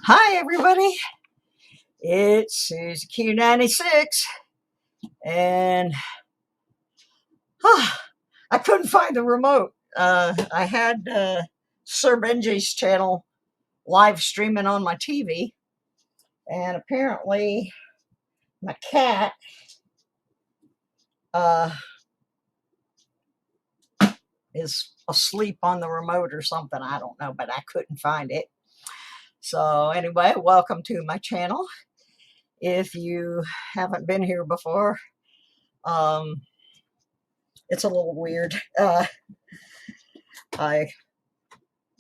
Hi everybody, it's SusieQue96 and I couldn't find the remote. I had Sir Benji's channel live streaming on my TV, and apparently my cat is asleep on the remote or something. I don't know, but I couldn't find it. So anyway, welcome to my channel. If you haven't been here before, it's a little weird. I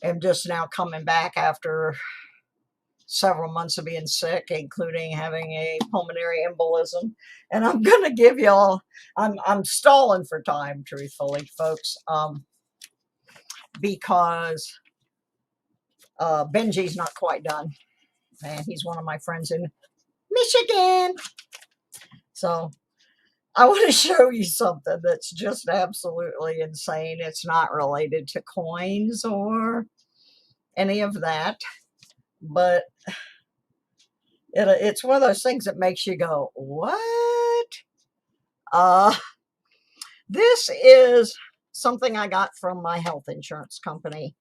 am just now coming back after several months of being sick, including having a pulmonary embolism. And I'm going to give y'all, I'm stalling for time, truthfully, folks, because Benji's not quite done. And he's one of my friends in Michigan. So I want to show you something that's just absolutely insane. It's not related to coins or any of that, but it's one of those things that makes you go, what? This is something I got from my health insurance company.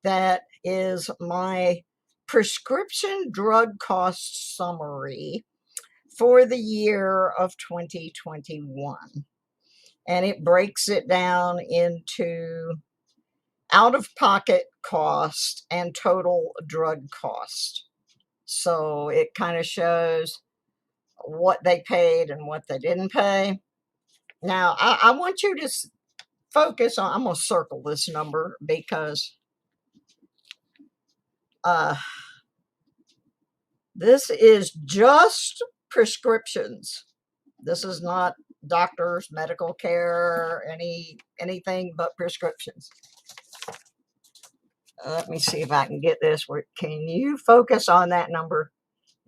That is my prescription drug cost summary for the year of 2021. And it breaks it down into out-of-pocket cost and total drug cost. So it kind of shows what they paid and what they didn't pay. Now, I want you to focus on, I'm going to circle this number because this is just prescriptions. This is not doctors, medical care, anything but prescriptions. Let me see if I can get this. Can you focus on that number?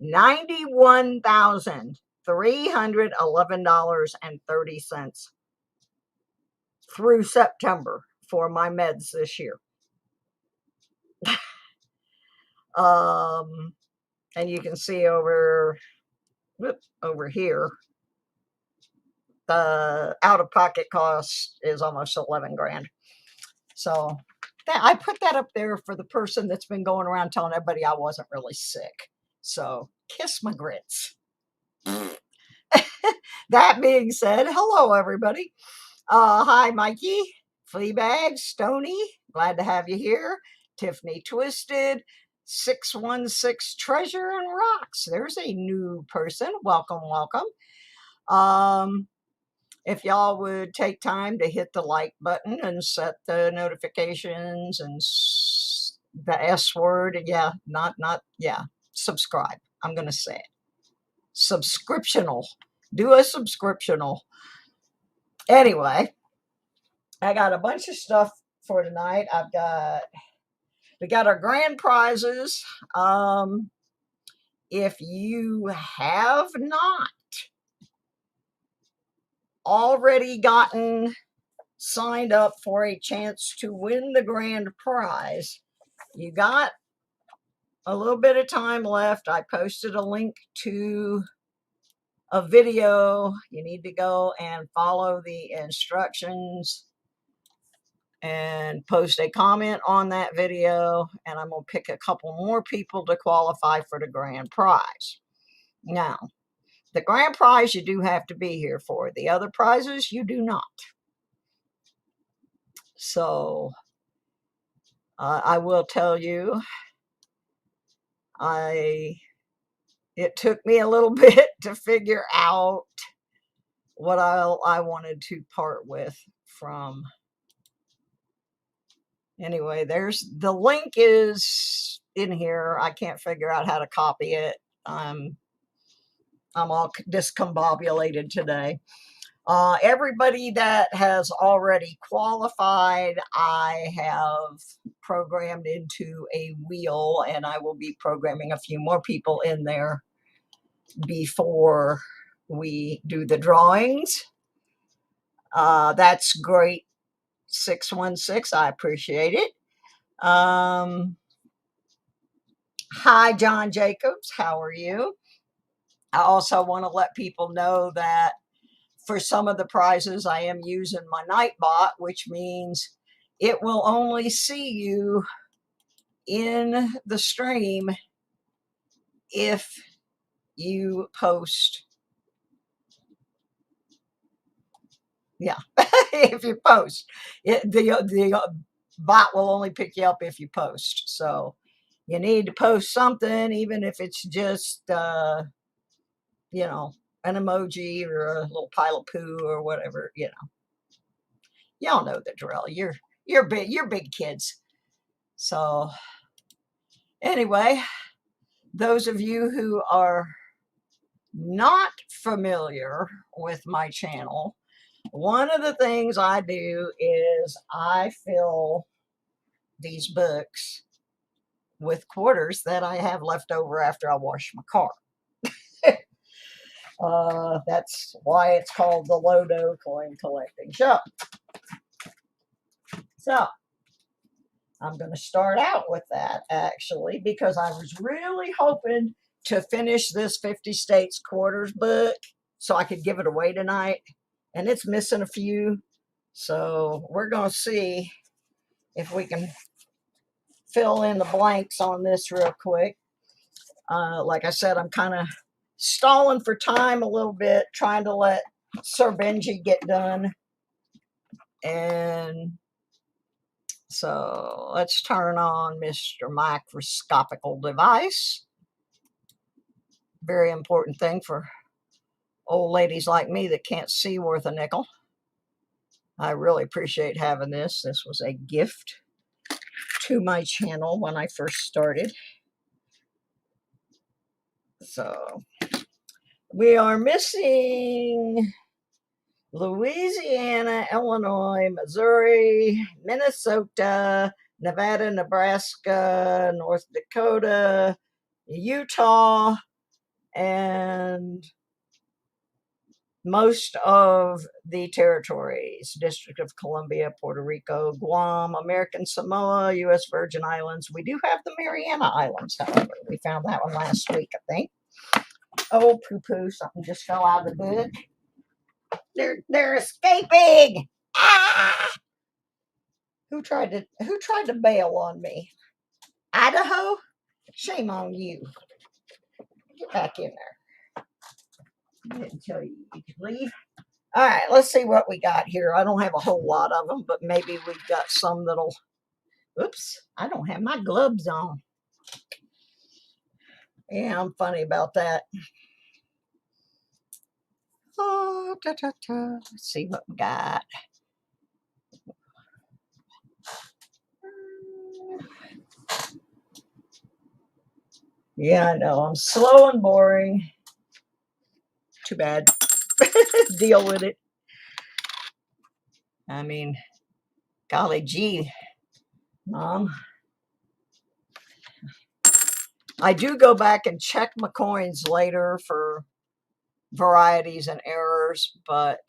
$91,311.30 through September for my meds this year. And you can see over here, the out-of-pocket cost is almost 11 grand. So I put that up there for the person that's been going around telling everybody I wasn't really sick. So kiss my grits. That being said, hello everybody. Hi Mikey, Fleabag, Stony, glad to have you here. Tiffany Twisted, 616 Treasure and Rocks. There's a new person. Welcome, welcome. If y'all would take time to hit the like button and set the notifications and the S word, yeah, subscribe. I'm going to say it. Subscriptional. Do a subscriptional. Anyway, I got a bunch of stuff for tonight. We got our grand prizes. If you have not already gotten signed up for a chance to win the grand prize, you got a little bit of time left. I posted a link to a video. You need to go and follow the instructions and post a comment on that video, and I'm going to pick a couple more people to qualify for the grand prize. Now, the grand prize you do have to be here for. The other prizes you do not. So I will tell you, it took me a little bit to figure out what I wanted to part with from. Anyway, there's the link is in here. I can't figure out how to copy it. I'm all discombobulated today. Everybody that has already qualified, I have programmed into a wheel, and I will be programming a few more people in there before we do the drawings. That's great. 616, I appreciate it. Hi, John Jacobs. How are you? I also want to let people know that for some of the prizes, I am using my Nightbot, which means it will only see you in the stream if you post. Yeah, if you post. The bot will only pick you up if you post. So you need to post something, even if it's just, you know, an emoji or a little pile of poo or whatever, you know. Y'all know the drill. You're big kids. So anyway, those of you who are not familiar with my channel, one of the things I do is I fill these books with quarters that I have left over after I wash my car. That's why it's called the Lodo Coin Collecting Show. So I'm going to start out with that, actually, because I was really hoping to finish this 50 States Quarters book so I could give it away tonight. And it's missing a few. So we're going to see if we can fill in the blanks on this real quick. Like I said, I'm kind of stalling for time a little bit, trying to let Sir Benji get done. And so let's turn on Mr. Microscopical Device. Very important thing for old ladies like me that can't see worth a nickel. I really appreciate having this. This was a gift to my channel when I first started. So we are missing Louisiana, Illinois, Missouri, Minnesota, Nevada, Nebraska, North Dakota, Utah, and most of the territories: District of Columbia, Puerto Rico, Guam, American Samoa, U.S. Virgin Islands. We do have the Mariana Islands, however. We found that one last week, I think. Oh, poo-poo, something just fell out of the book. They're escaping. Ah! Who tried to bail on me? Idaho? Shame on you. Get back in there. I didn't tell you you could leave. All right, let's see what we got here. I don't have a whole lot of them, but maybe we've got some that'll... Oops, I don't have my gloves on. Yeah, I'm funny about that. Oh, let's see what we got. Yeah, I know. I'm slow and boring. Too bad. Deal with it. I mean, golly gee, Mom. I do go back and check my coins later for varieties and errors, but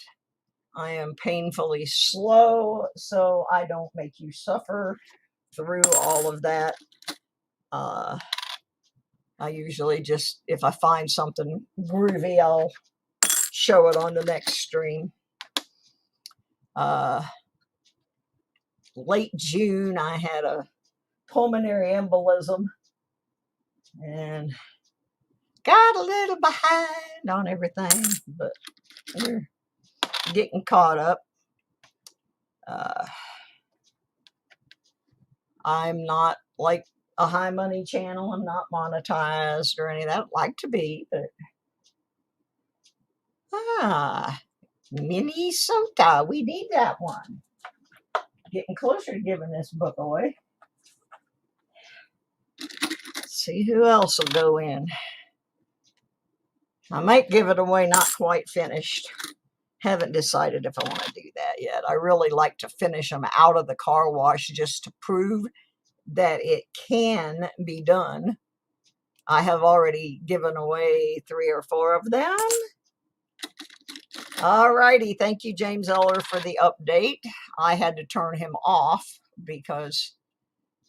I am painfully slow, so I don't make you suffer through all of that. I usually just, if I find something groovy, I'll show it on the next stream. Late June, I had a pulmonary embolism and got a little behind on everything, but we're getting caught up. I'm not like a high money channel. I'm not monetized or any of that. I'd like to be, but Minnesota, we need that one. Getting closer to giving this book away. Let's see who else will go in. I might give it away not quite finished. Haven't decided if I want to do that yet. I really like to finish them out of the car wash just to prove that it can be done. I have already given away 3 or 4 of them. All righty. Thank you, James Eller, for the update. I had to turn him off because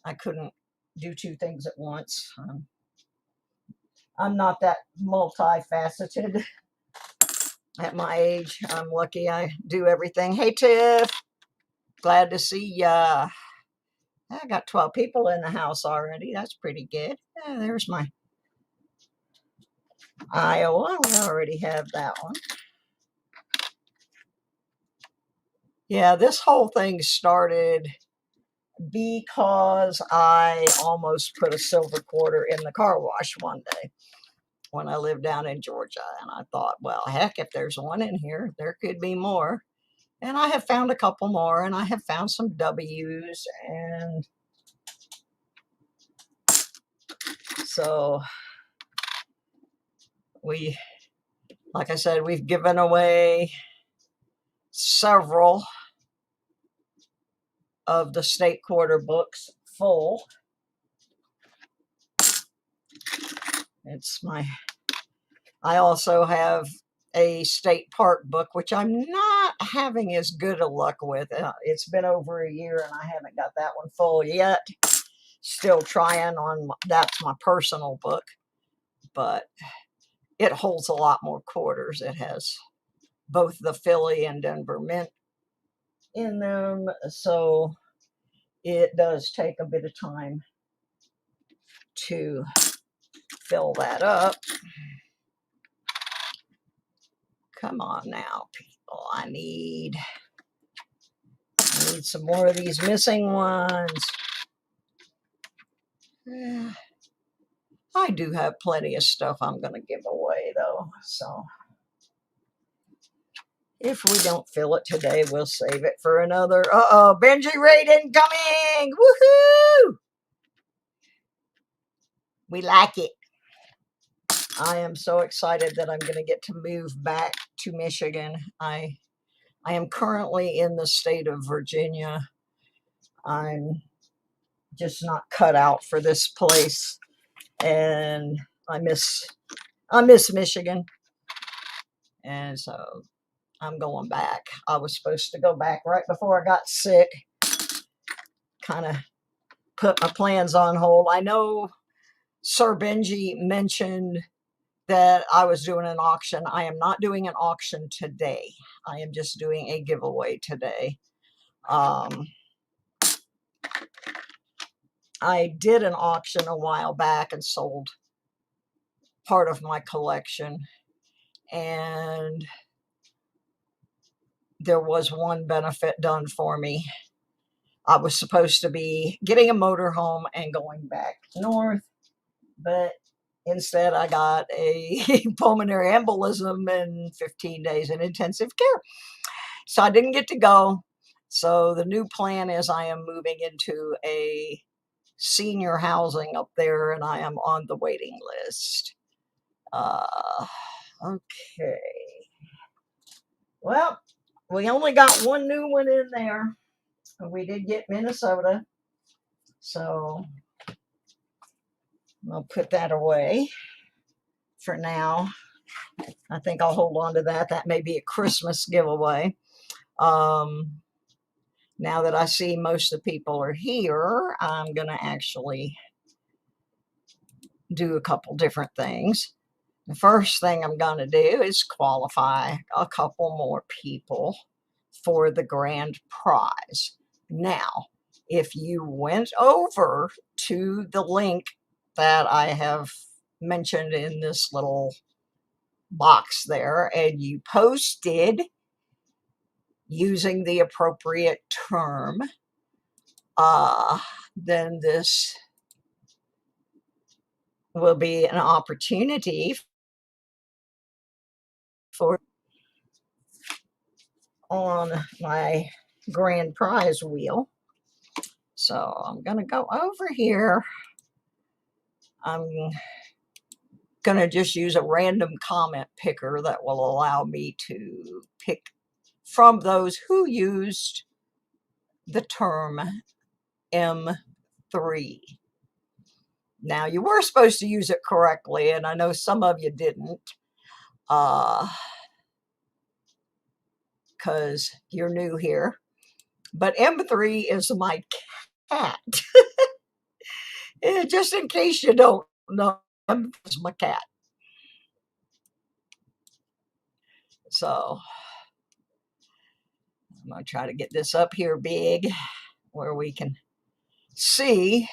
I couldn't do 2 things at once. I'm not that multifaceted at my age. I'm lucky I do everything. Hey, Tiff, glad to see ya. I got 12 people in the house already. That's pretty good. There's my Iowa. We already have that one. Yeah, this whole thing started because I almost put a silver quarter in the car wash one day when I lived down in Georgia. And I thought, well, heck, if there's one in here, there could be more. And I have found a couple more, and I have found some W's. And so like I said, we've given away several of the state quarter books full. I also have a state park book, which I'm not having as good a luck with. It's been over a year and I haven't got that one full yet. Still trying on, that's my personal book, but it holds a lot more quarters. It has both the Philly and Denver Mint in them, so it does take a bit of time to fill that up. Come on now, people. I need some more of these missing ones. I do have plenty of stuff I'm going to give away, though. So if we don't fill it today, we'll save it for another. Uh-oh, Benji raid incoming! Woohoo! We like it. I am so excited that I'm going to get to move back to Michigan. I am currently in the state of Virginia. I'm just not cut out for this place, and I miss Michigan, and so I'm going back. I was supposed to go back right before I got sick. Kind of put my plans on hold. I know Sir Benji mentioned that I was doing an auction. I am not doing an auction today. I am just doing a giveaway today. I did an auction a while back and sold part of my collection, and there was one benefit done for me. I was supposed to be getting a motorhome and going back north, but instead I got a pulmonary embolism and 15 days in intensive care. So I didn't get to go. So the new plan is I am moving into a senior housing up there, and I am on the waiting list. Okay. Well, we only got one new one in there. We did get Minnesota. So I'll put that away for now. I think I'll hold on to that. That may be a Christmas giveaway. Now that I see most of the people are here, I'm going to actually do a couple different things. The first thing I'm going to do is qualify a couple more people for the grand prize. Now, if you went over to the link that I have mentioned in this little box there, and you posted using the appropriate term, then this will be an opportunity for on my grand prize wheel. So I'm going to go over here. I'm going to just use a random comment picker that will allow me to pick from those who used the term M3. Now, you were supposed to use it correctly, and I know some of you didn't, because you're new here. But M3 is my cat. Just in case you don't know. is my cat. So I'm going to try to get this up here big where we can see,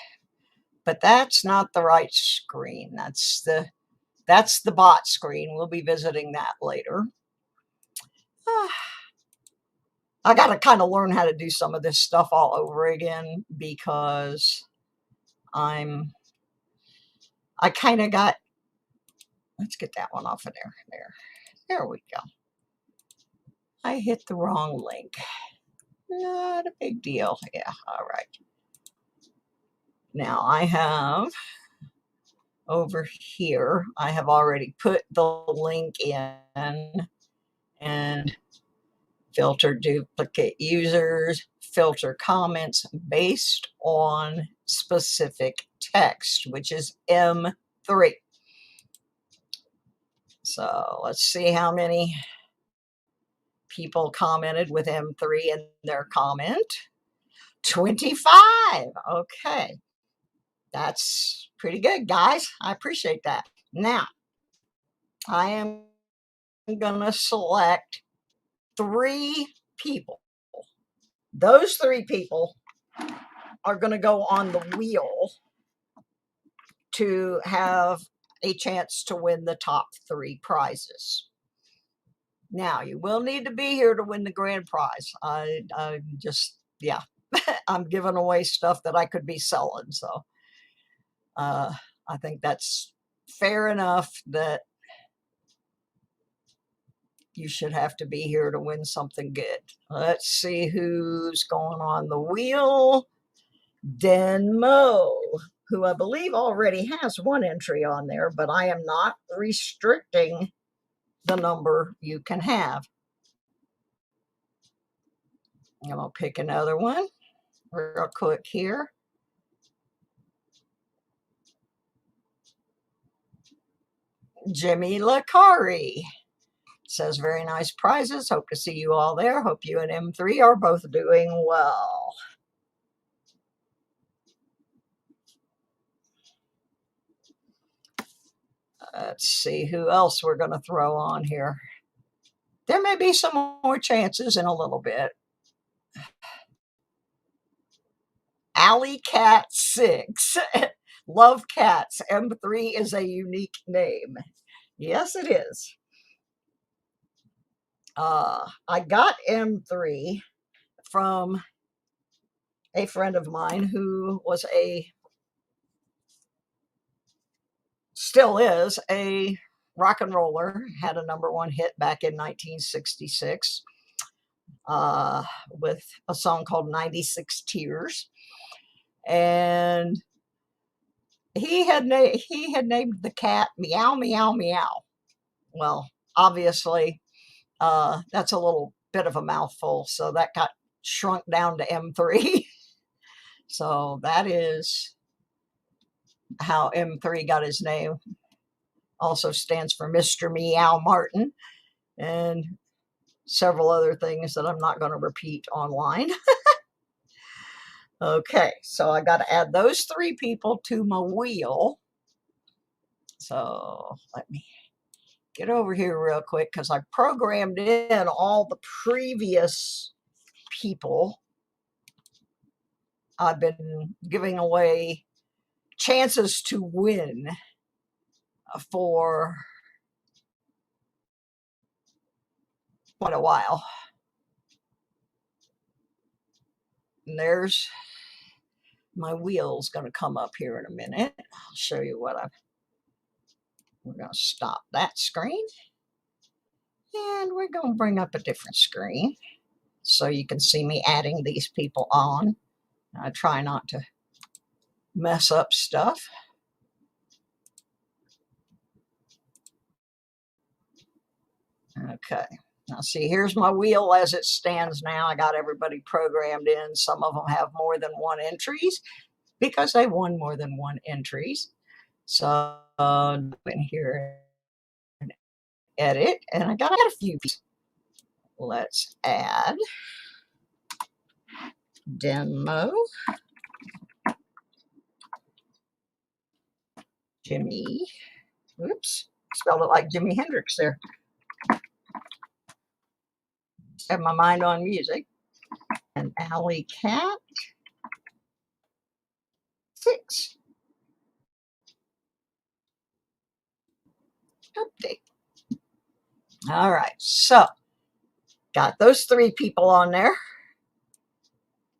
but that's not the right screen. That's the bot screen. We'll be visiting that later. I got to kind of learn how to do some of this stuff all over again because I kind of got, let's get that one off of there. There we go. I hit the wrong link. Not a big deal. Yeah, all right. Now I have over here, I have already put the link in and filter duplicate users, filter comments based on specific text, which is M3. So let's see how many people commented with M3 in their comment. 25. Okay. That's pretty good, guys. I appreciate that. Now, I am going to select 3 people. Those 3 people are going to go on the wheel to have a chance to win the top 3 prizes. Now, you will need to be here to win the grand prize. I just, yeah, I'm giving away stuff that I could be selling. So I think that's fair enough that you should have to be here to win something good. Let's see who's going on the wheel. Denmo, who I believe already has 1 entry on there, but I am not restricting the number you can have. I'm going to pick another one real quick here. Jimmy Lakari says, very nice prizes. Hope to see you all there. Hope you and M3 are both doing well. Let's see who else we're going to throw on here. There may be some more chances in a little bit. Alley Cat 6. Love cats. M3 is a unique name. Yes, it is. I got M3 from a friend of mine who was still is a rock and roller, had a #1 hit back in 1966 with a song called 96 Tears. And he had named the cat Meow, Meow, Meow. Well, obviously, that's a little bit of a mouthful, so that got shrunk down to M3. So that is how M3 got his name. Also stands for Mr. Meow Martin and several other things that I'm not going to repeat online. Okay, so I got to add those 3 people to my wheel. So let me get over here real quick because I programmed in all the previous people I've been giving away chances to win for quite a while. And there's my wheel's going to come up here in a minute. I'll show you what we're going to stop that screen. And we're going to bring up a different screen so you can see me adding these people on. I try not to mess up stuff. Okay. Now see, here's my wheel as it stands now. I got everybody programmed in. Some of them have more than 1 entries because they won more than 1 entries. So in here and edit, and I got a few. Let's add demo Jimmy Oops, spelled it like Jimi Hendrix there. Have my mind on music. And Alley Cat 6. Update. All right, so got those 3 people on there.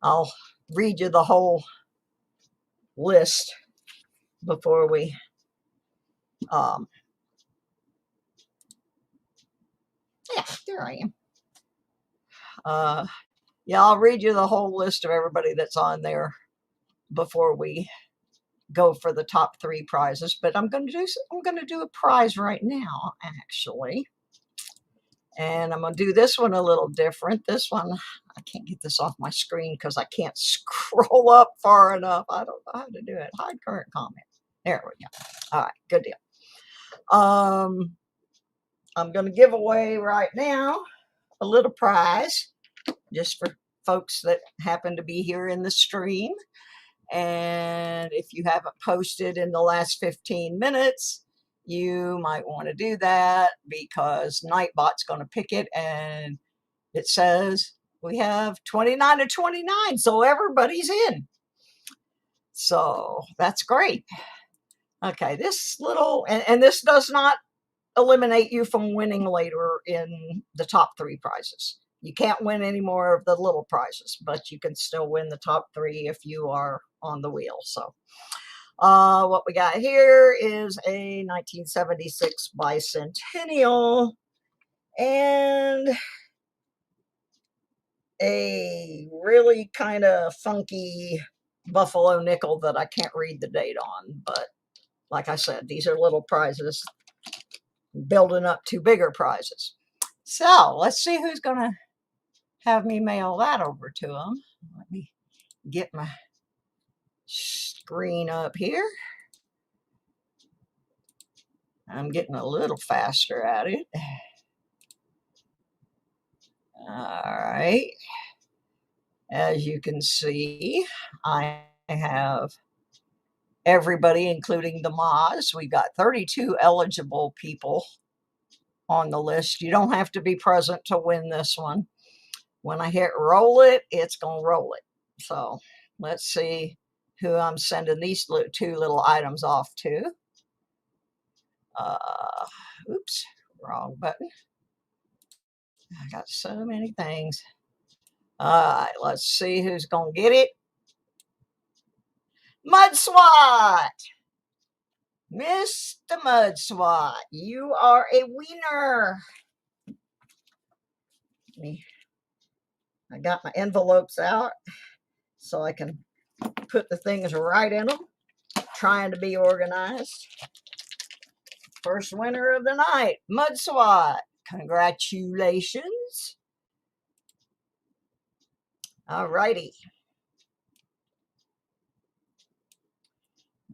I'll read you the whole list before we yeah, there I am. Yeah, I'll read you the whole list of everybody that's on there before we go for the top 3 prizes. But I'm going to do a prize right now, actually. And I'm going to do this one a little different. This one, I can't get this off my screen because I can't scroll up far enough. I don't know how to do it. Hide current comment. There we go. All right, good deal. I'm going to give away right now a little prize just for folks that happen to be here in the stream. And if you haven't posted in the last 15 minutes, you might want to do that because Nightbot's going to pick it, and it says we have 29 to 29, so everybody's in. So that's great. Okay, this little, and this does not eliminate you from winning later in the top 3 prizes. You can't win any more of the little prizes, but you can still win the top 3 if you are on the wheel. So what we got here is a 1976 Bicentennial and a really kind of funky buffalo nickel that I can't read the date on. But like I said, these are little prizes building up to bigger prizes. So let's see who's going to have me mail that over to them. Let me get my screen up here. I'm getting a little faster at it. All right. As you can see, I have everybody, including the Moz. We've got 32 eligible people on the list. You don't have to be present to win this one. When I hit roll it, it's going to roll it. So let's see who I'm sending these 2 little items off to. Oops, wrong button. I got so many things. All right, let's see who's going to get it. Mud Swat! Mr. Mud Swat, you are a winner. I got my envelopes out so I can put the things right in them. Trying to be organized. First winner of the night, Mud Swat. Congratulations. All righty.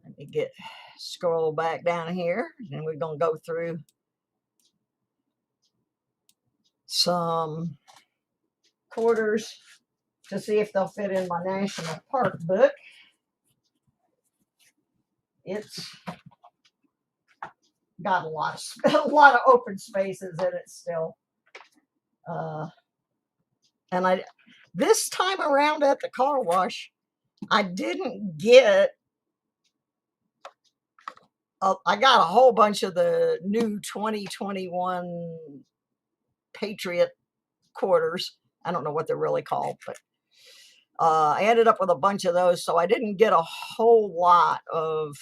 Let me scroll back down here, and we're going to go through some quarters to see if they'll fit in my national park book. It's got a lot of open spaces in it still. And this time around at the car wash, I didn't get. I got a whole bunch of the new 2021 Patriot Quarters. I don't know what they're really called, but I ended up with a bunch of those, so I didn't get a whole lot of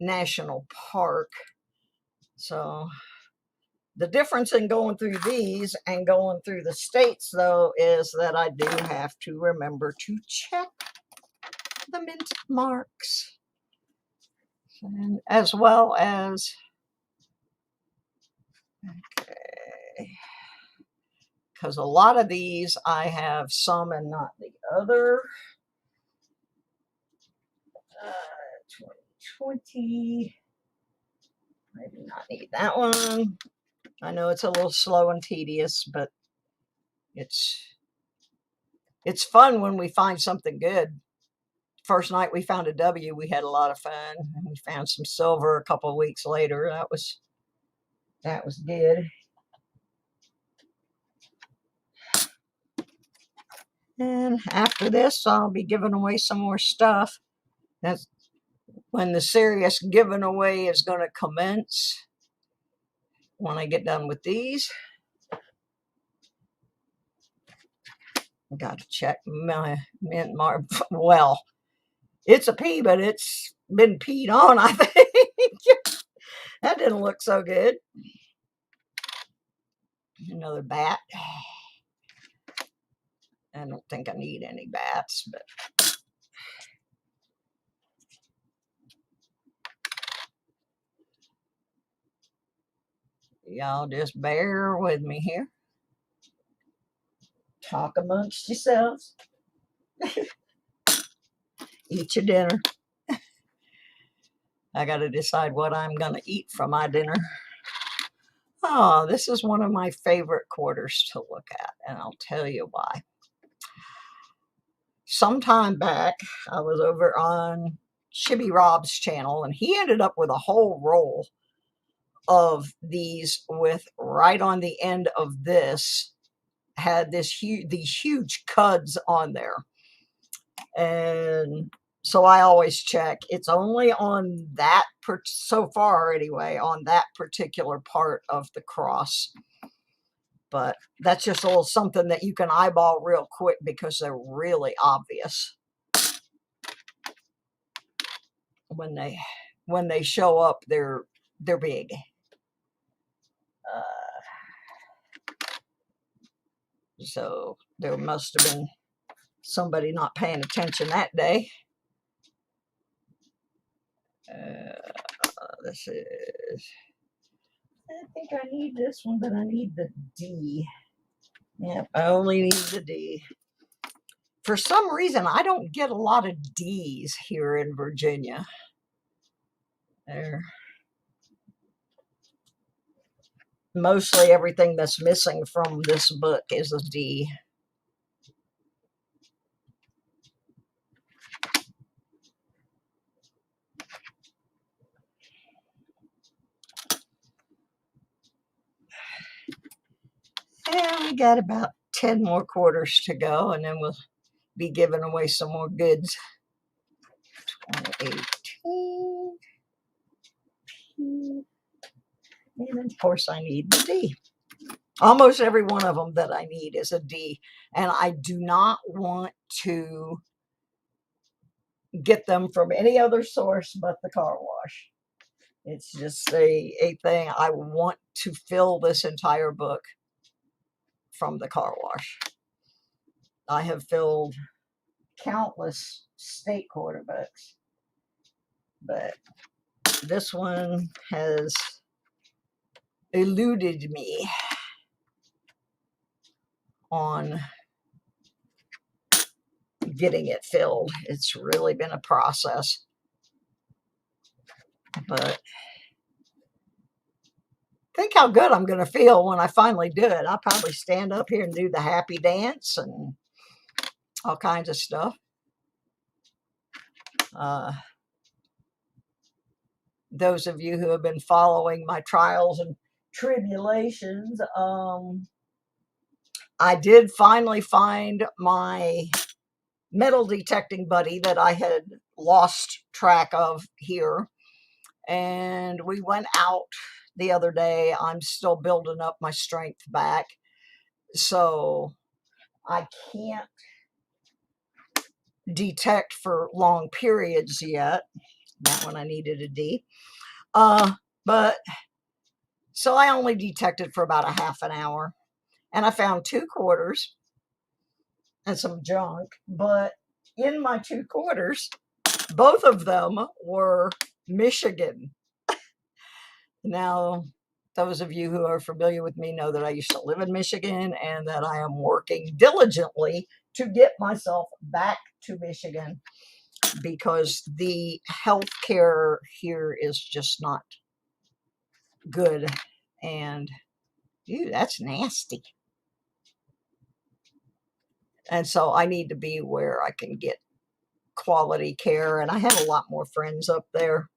national park. So the difference in going through these and going through the states, though, is that I do have to remember to check the mint marks, and as well as because a lot of these I have some and not the other. 2020, maybe not need that one. I know it's a little slow and tedious, but it's fun when we find something good first night we found a W, we had a lot of fun. We found some silver a couple of weeks later. That was good. And after this, I'll be giving away some more stuff. That's when the serious giving away is going to commence. When I get done with these, I got to check my mint mark. Well, it's a P, but it's been peed on, I think. That didn't look so good. Another bat. I don't think I need any bats, but y'all just bear with me here. Talk amongst yourselves. Eat your dinner. I got to decide what I'm going to eat for my dinner. Oh, this is one of my favorite quarters to look at, and I'll tell you why. Sometime back, I was over on Shibby Rob's channel, and he ended up with a whole roll of these with right on the end of this had these huge cuds on there. And so I always check. It's only on that, so far anyway, on that particular part of the cross. But that's just a little something that you can eyeball real quick because they're really obvious when they show up. They're big. So there must have been somebody not paying attention that day. This is, I think I need this one, but I need the D. Yep, I only need the D. For some reason, I don't get a lot of D's here in Virginia. There. Mostly everything that's missing from this book is a D. And we got about 10 more quarters to go, and then we'll be giving away some more goods. 2018. And of course, I need the D. Almost every one of them that I need is a D. And I do not want to get them from any other source but the car wash. It's just a thing. I want to fill this entire book from the car wash. I have filled countless state quarter books, but this one has eluded me on getting it filled. It's really been a process, but think how good I'm going to feel when I finally do it. I'll probably stand up here and do the happy dance and all kinds of stuff. Those of you who have been following my trials and tribulations, I did finally find my metal detecting buddy that I had lost track of here. And we went out the other day. I'm still building up my strength back, so I can't detect for long periods yet. That one I needed a D. But so I only detected for about a half an hour, and I found 2 quarters and some junk. But in my 2 quarters, both of them were Michigan. Now, those of you who are familiar with me know that I used to live in Michigan and that I am working diligently to get myself back to Michigan because the health care here is just not good. And, ew, that's nasty. And so I need to be where I can get quality care, and I have a lot more friends up there.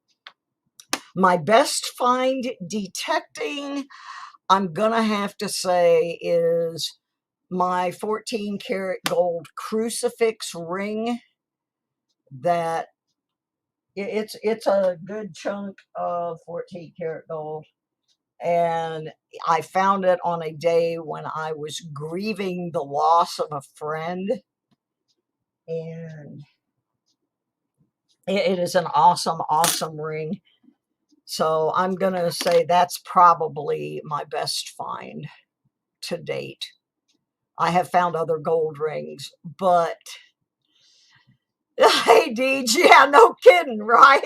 My best find detecting, I'm gonna have to say, is my 14 karat gold crucifix ring. That it's a good chunk of 14 karat gold, and I found it on a day when I was grieving the loss of a friend, and it is an awesome ring. So I'm gonna say that's probably my best find to date. I have found other gold rings, but hey, Deej, yeah, no kidding, right?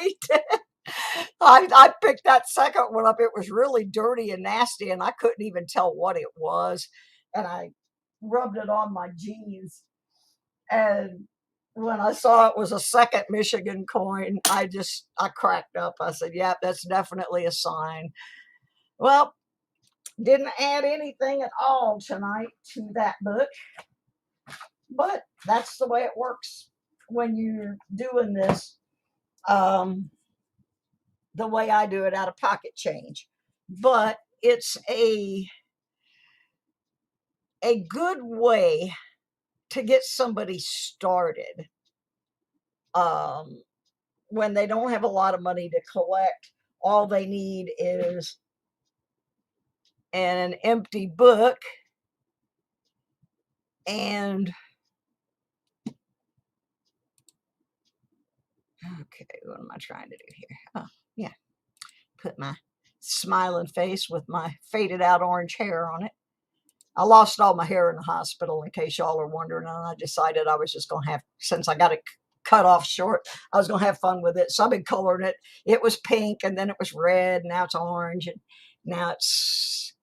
I picked that second one up. It was really dirty and nasty, and I couldn't even tell what it was. And I rubbed it on my jeans. And when I saw it was a second Michigan coin, I cracked up. I said, yep, that's definitely a sign. Well, didn't add anything at all tonight to that book, but that's the way it works when you're doing this. The way I do it out of pocket change. But it's a good way to get somebody started when they don't have a lot of money to collect. All they need is an empty book and okay, what am I trying to do here? Oh, yeah, put my smiling face with my faded out orange hair on it. I lost all my hair in the hospital, in case y'all are wondering, and I decided I was just going to have, since I got it cut off short, I was going to have fun with it. So I've been coloring it. It was pink, and then it was red, and now it's orange, and now it's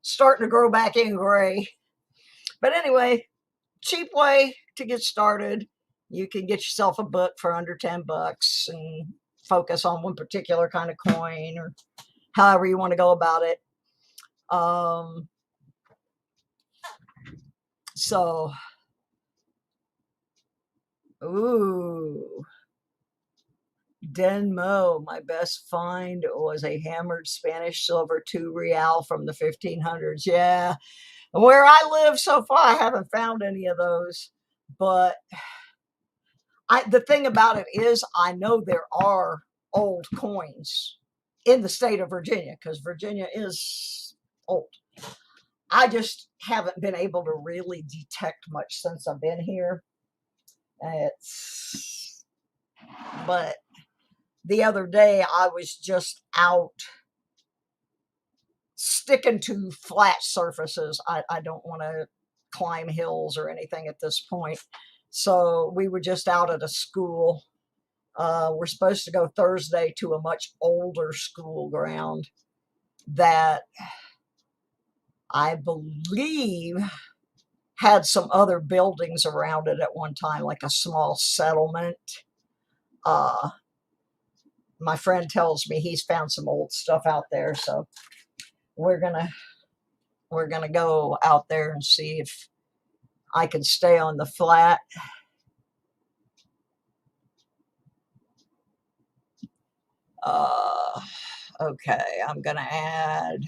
starting to grow back in gray. But anyway, cheap way to get started. You can get yourself a book for under 10 bucks and focus on one particular kind of coin, or however you want to go about it. So, ooh, Denmo, my best find was a hammered Spanish silver 2 real from the 1500s. Yeah, where I live so far, I haven't found any of those. But the thing about it is, I know there are old coins in the state of Virginia, because Virginia is old. I just haven't been able to really detect much since I've been here. But the other day I was just out sticking to flat surfaces. I don't want to climb hills or anything at this point. So we were just out at a school. We're supposed to go Thursday to a much older school ground that I believe had some other buildings around it at one time, like a small settlement. My friend tells me he's found some old stuff out there, so we're gonna go out there and see if I can stay on the flat. Okay, I'm gonna add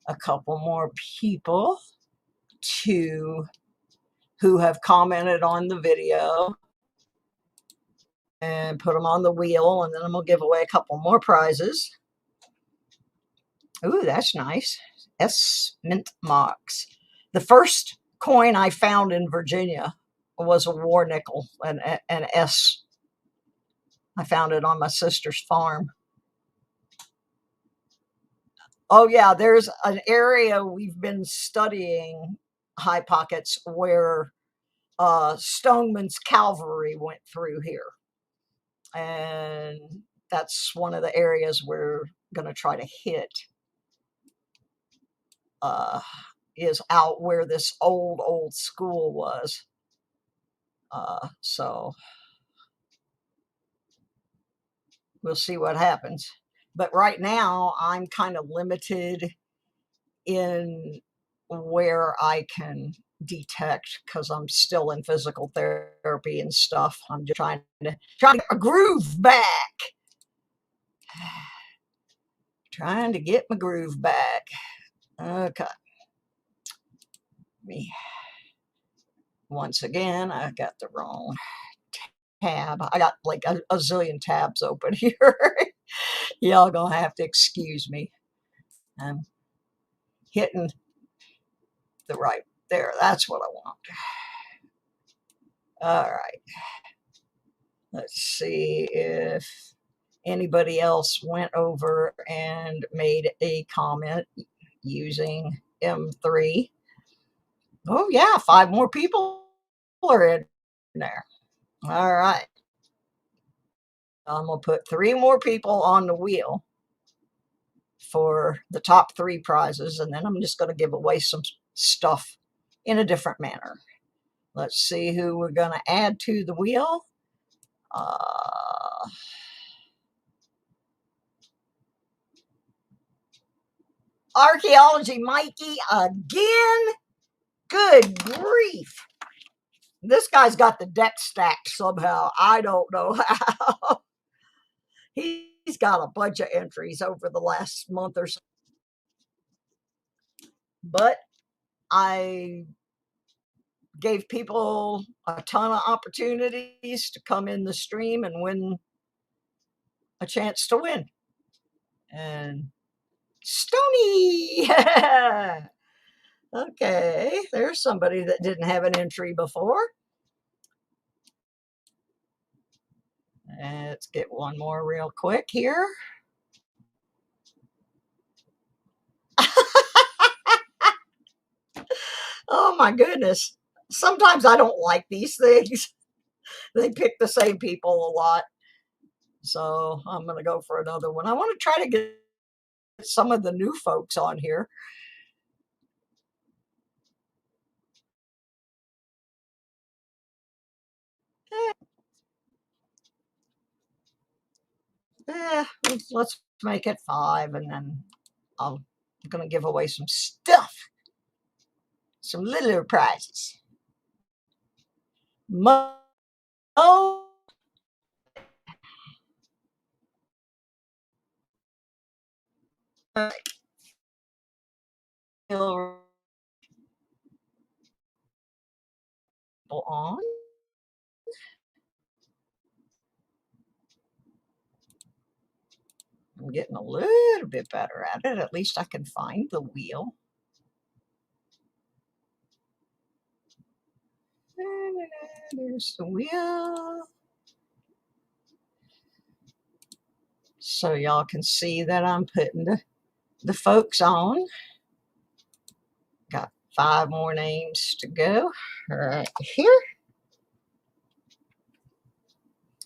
a couple more people who have commented on the video and put them on the wheel, and then I'm gonna give away a couple more prizes. Ooh, that's nice. Mint marks. The first coin I found in Virginia was a war nickel, an S. I found it on my sister's farm. Oh yeah, there's an area we've been studying, High Pockets, where Stoneman's cavalry went through here. And that's one of the areas we're going to try to hit, is out where this old school was. So we'll see what happens. But right now, I'm kind of limited in where I can detect because I'm still in physical therapy and stuff. I'm just trying to get my groove back. Trying to get my groove back. Okay. Me. Once again, I got the wrong tab. I got like a zillion tabs open here. Y'all gonna have to excuse me. I'm hitting the right there. That's what I want. All right. Let's see if anybody else went over and made a comment using M3. Oh yeah, 5 more people are in there. All right. I'm gonna put 3 more people on the wheel for the top 3 prizes, and then I'm just gonna give away some stuff in a different manner. Let's see who we're gonna add to the wheel. Archaeology Mikey again. Good grief. This guy's got the deck stacked somehow. I don't know how. He's got a bunch of entries over the last month or so. But I gave people a ton of opportunities to come in the stream and win a chance to win. And Stony. Okay, there's somebody that didn't have an entry before. Let's get one more real quick here. Oh my goodness. Sometimes I don't like these things. They pick the same people a lot. So I'm going to go for another one. I want to try to get some of the new folks on here. Let's make it 5, and then I'm going to give away some stuff. Some little prizes. Oh, on. I'm getting a little bit better at it. At least I can find the wheel. There's the wheel. So y'all can see that I'm putting the folks on. Got 5 more names to go right here.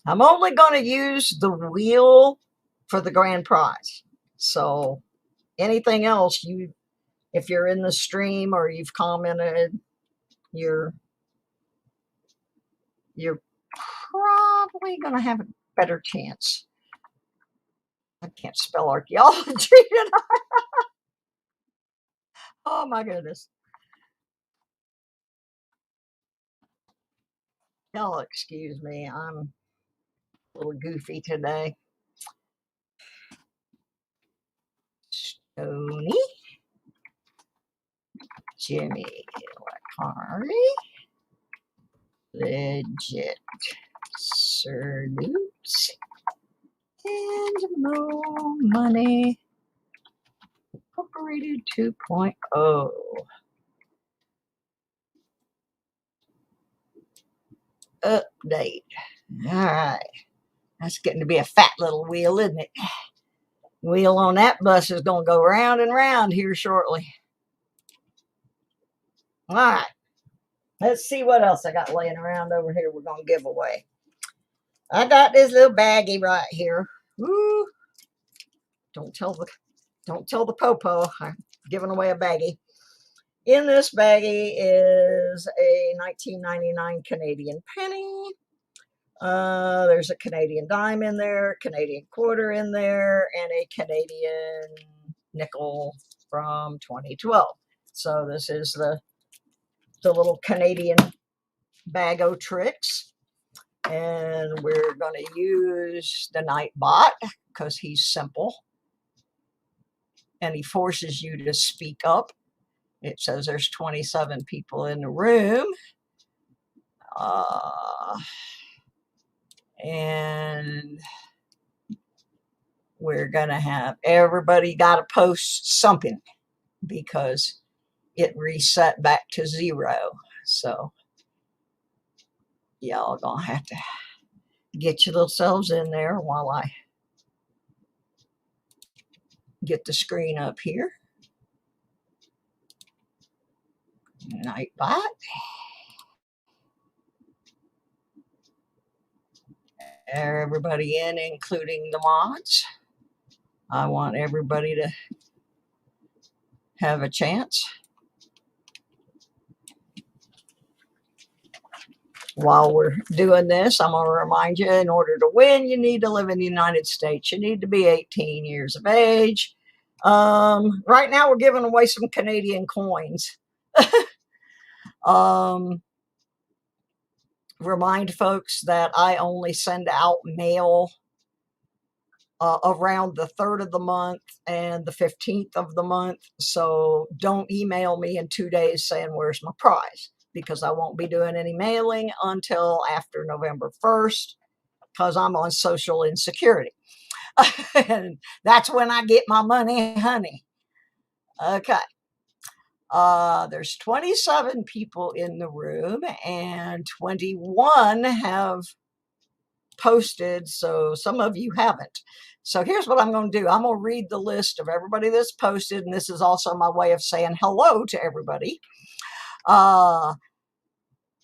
I'm only going to use the wheel for the grand prize. So anything else, if you're in the stream or you've commented, you're probably going to have a better chance. I can't spell archaeology. Oh my goodness. Y'all excuse me. I'm a little goofy today. Stony. Jimmy Lacari. Legit Salutes. And Mo Money Incorporated 2.0. Update. All right. That's getting to be a fat little wheel, isn't it? Wheel on that bus is going to go round and round here shortly. All right. Let's see what else I got laying around over here we're going to give away. I got this little baggie right here. Woo. Don't tell the popo I'm giving away a baggie. In this baggie is a 1999 Canadian penny. There's a Canadian dime in there, Canadian quarter in there, and a Canadian nickel from 2012. So this is the the little Canadian bag o' tricks. And we're going to use the Nightbot because he's simple. And he forces you to speak up. It says there's 27 people in the room. And we're going to have everybody got to post something because it reset back to 0. So y'all going to have to get your little selves in there while I get the screen up here. Nightbot. Everybody in, including the mods. I want everybody to have a chance. While we're doing this, I'm going to remind you, in order to win, you need to live in the United States. You need to be 18 years of age. Right now, we're giving away some Canadian coins. Remind folks that I only send out mail around the 3rd of the month and the 15th of the month. So don't email me in 2 days saying, where's my prize? Because I won't be doing any mailing until after November 1st because I'm on social insecurity. And that's when I get my money, honey. Okay. There's 27 people in the room and 21 have posted, so some of you haven't. So here's what I'm going to do. I'm going to read the list of everybody that's posted, and this is also my way of saying hello to everybody.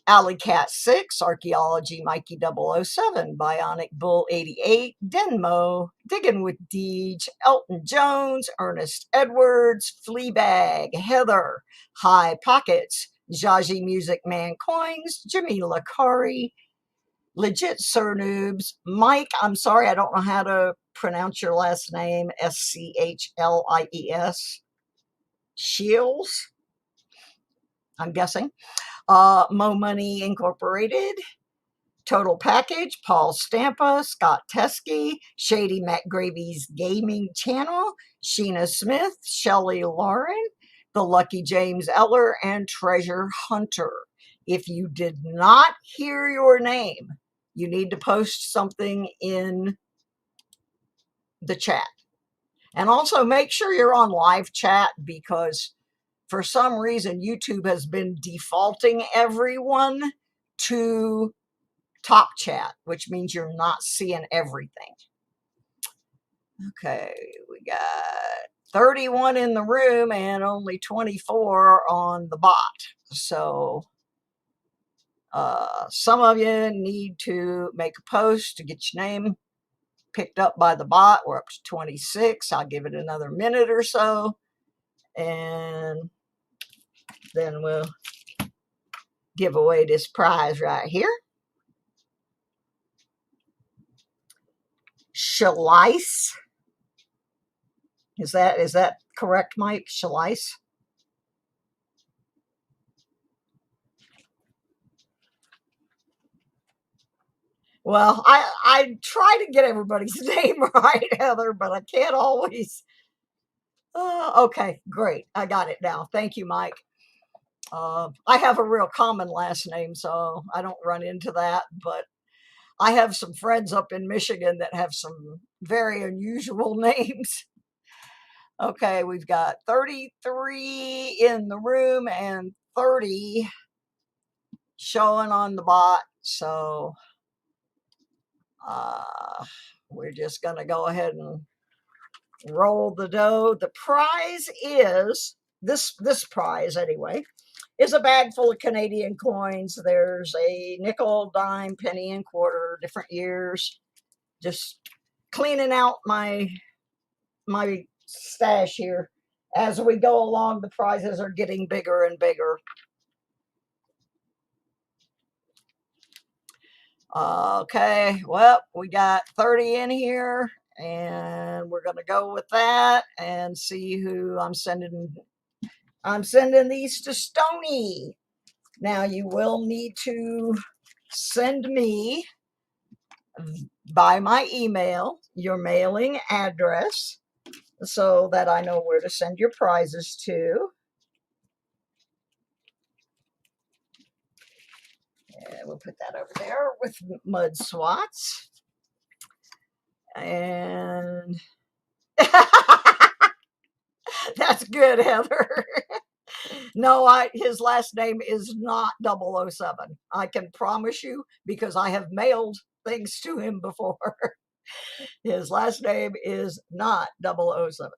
Alley Cat 6, Archaeology Mikey 007, Bionic Bull 88, Denmo, Diggin' with Deej, Elton Jones, Ernest Edwards, Fleabag, Heather, High Pockets, Jaji Music Man Coins, Jimmy Lakari, Legit Sir Noobs, Mike, I'm sorry, I don't know how to pronounce your last name, Schlies, Shields, I'm guessing. Mo Money Incorporated, Total Package, Paul Stampa, Scott Teskey, Shady Matt Gravy's Gaming Channel, Sheena Smith, Shelley Lauren, The Lucky James Eller, and Treasure Hunter. If you did not hear your name, you need to post something in the chat. And also make sure you're on live chat because for some reason, YouTube has been defaulting everyone to top chat, which means you're not seeing everything. Okay, we got 31 in the room and only 24 on the bot. So some of you need to make a post to get your name picked up by the bot. We're up to 26. I'll give it another minute or so. And then we'll give away this prize right here. Schlies. Is that correct, Mike? Schlies? Well, I try to get everybody's name right, Heather, but I can't always. Okay, great. I got it now. Thank you, Mike. I have a real common last name, so I don't run into that, but I have some friends up in Michigan that have some very unusual names. Okay, we've got 33 in the room and 30 showing on the bot. So we're just going to go ahead and roll the dough. The prize is, this prize anyway, is a bag full of Canadian coins. There's a nickel, dime, penny, and quarter, different years. Just cleaning out my stash here. As we go along, the prizes are getting bigger and bigger. Okay, well, we got 30 in here, and we're going to go with that and see who I'm sending. I'm sending these to Stony. Now you will need to send me by my email your mailing address so that I know where to send your prizes to. And we'll put that over there with mud swats. And that's good, Heather. No, his last name is not 007. I can promise you, because I have mailed things to him before. His last name is not 007.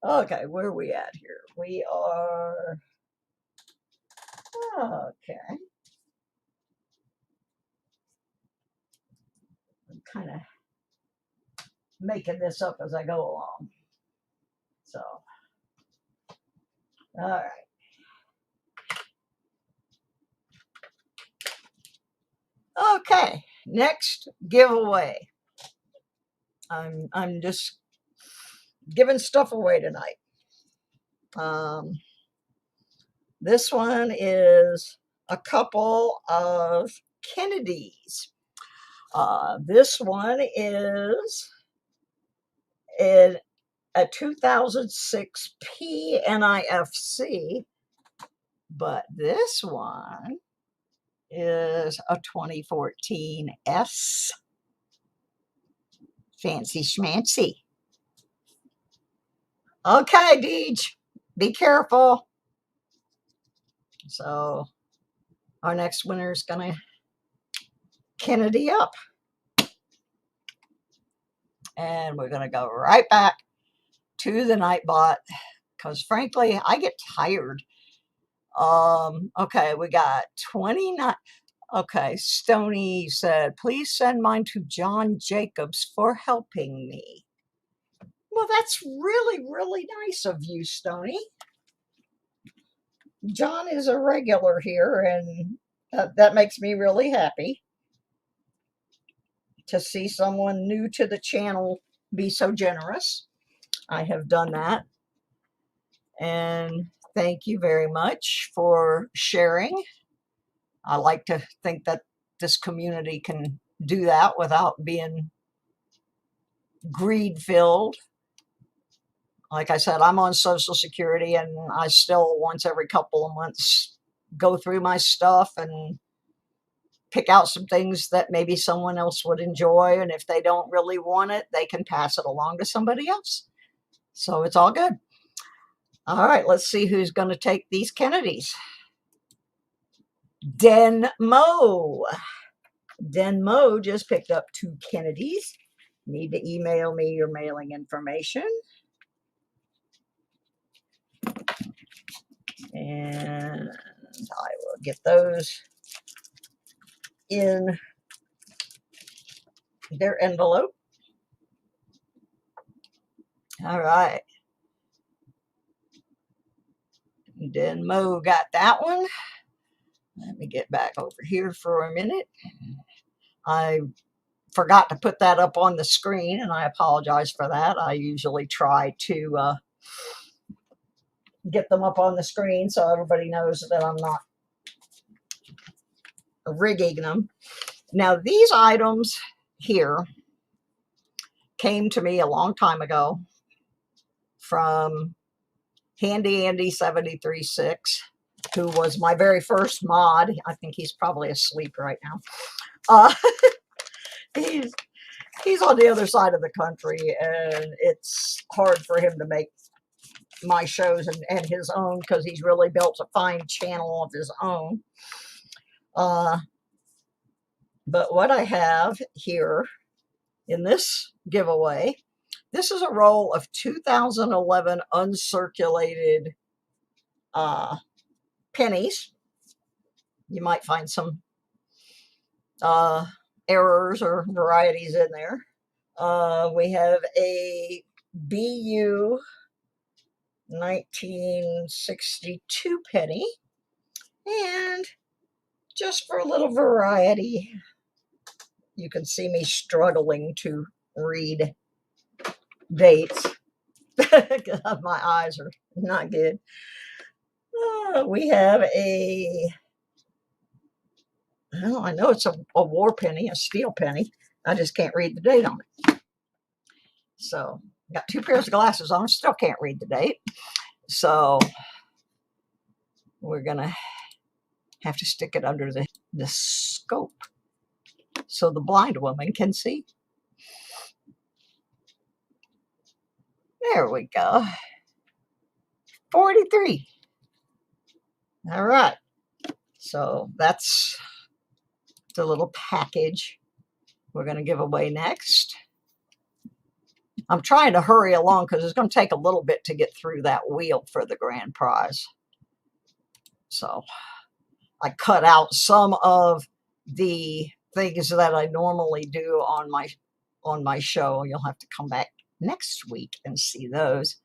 Okay, where are we at here? We are, okay. I'm kind of making this up as I go along. So, all right. Okay, next giveaway. I'm just giving stuff away tonight. This one is a couple of Kennedys. This one is in a 2006 PNIFC, but this one is a 2014 S. Fancy schmancy. Okay, Deej, be careful. So our next winner is gonna Kennedy up. And we're gonna go right back to the Nightbot, because frankly, I get tired. Okay, we got 29. Okay, Stony said, please send mine to John Jacobs for helping me. Well, that's really, really nice of you, Stony. John is a regular here, and that makes me really happy to see someone new to the channel be so generous. I have done that. And thank you very much for sharing. I like to think that this community can do that without being greed-filled. Like I said, I'm on Social Security, and I still once every couple of months go through my stuff and pick out some things that maybe someone else would enjoy. And if they don't really want it, they can pass it along to somebody else. So it's all good. All right, let's see who's going to take these Kennedys. Den Mo. Den Mo just picked up 2 Kennedys. Need to email me your mailing information. And I will get those in their envelope. All right. Den Mo got that one. Let me get back over here for a minute. I forgot to put that up on the screen, and I apologize for that. I usually try to get them up on the screen so everybody knows that I'm not rigging them. Now, these items here came to me a long time ago from Handy Andy 73.6, who was my very first mod. I think he's probably asleep right now. He's on the other side of the country, and it's hard for him to make my shows and his own, because he's really built a fine channel of his own. But what I have here in this giveaway, this is a roll of 2011 uncirculated pennies. You might find some errors or varieties in there. We have a BU 1962 penny, and just for a little variety, you can see me struggling to read dates because my eyes are not good. We have a Well, I know it's a war penny, a steel penny. I just can't read the date on it. So, got 2 pairs of glasses on, still can't read the date. So, we're going to have to stick it under the scope so the blind woman can see. There we go. 43. All right. So that's the little package we're going to give away next. I'm trying to hurry along because it's going to take a little bit to get through that wheel for the grand prize. So I cut out some of the things that I normally do on my show. You'll have to come back next week and see those,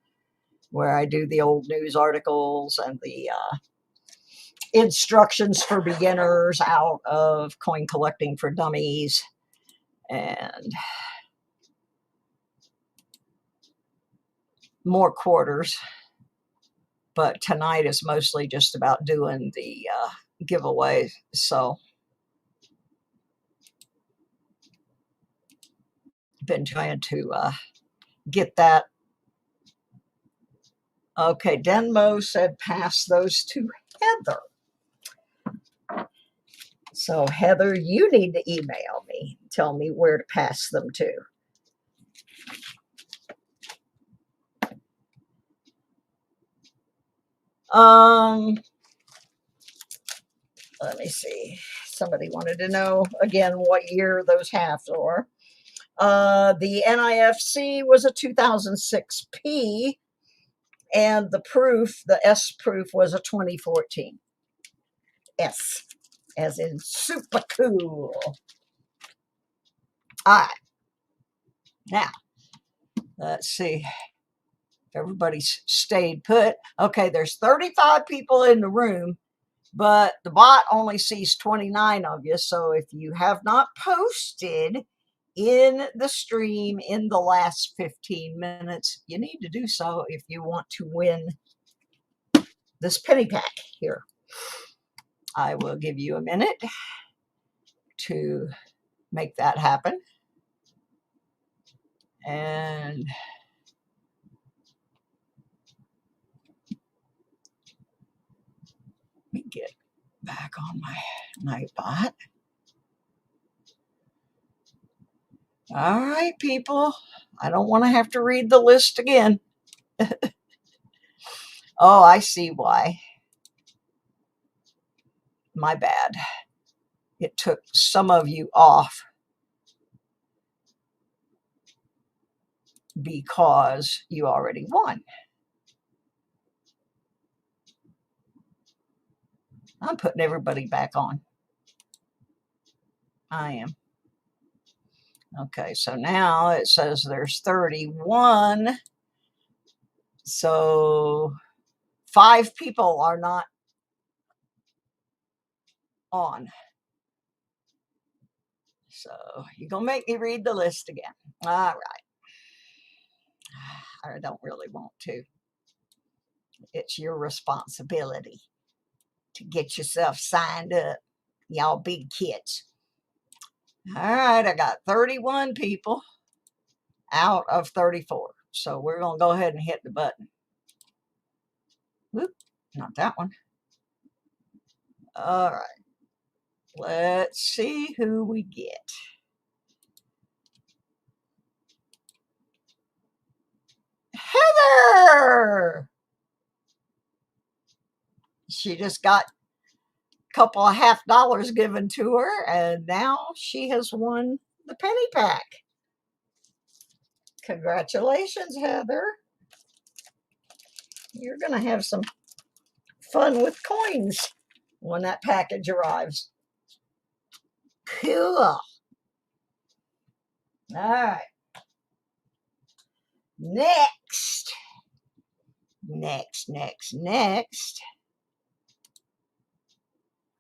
where I do the old news articles and the instructions for beginners out of Coin Collecting for Dummies and more quarters. But tonight is mostly just about doing the giveaway. So been trying to get that. Okay, Denmo said pass those to Heather. So Heather, you need to email me, tell me where to pass them to. Let me see. Somebody wanted to know again what year those halves are. The NIFC was a 2006P, and the proof, the S proof, was a 2014. S, as in super cool. All right. Now, let's see. Everybody's stayed put. Okay, there's 35 people in the room, but the bot only sees 29 of you. So if you have not posted in the stream in the last 15 minutes, you need to do so if you want to win this penny pack here. I will give you a minute to make that happen. And let me get back on my Nightbot. All right, people. I don't want to have to read the list again. Oh, I see why. My bad. It took some of you off because you already won. I'm putting everybody back on. I am. Okay, so now it says there's 31. So 5 people are not on. So you're going to make me read the list again. All right. I don't really want to. It's your responsibility to get yourself signed up, y'all big kids. All right, I got 31 people out of 34. So we're going to go ahead and hit the button. Whoop, not that one. All right. Let's see who we get. Heather! She just got a couple of $50 given to her, and now she has won the penny pack. Congratulations, Heather. You're going to have some fun with coins when that package arrives. Cool. All right. Next.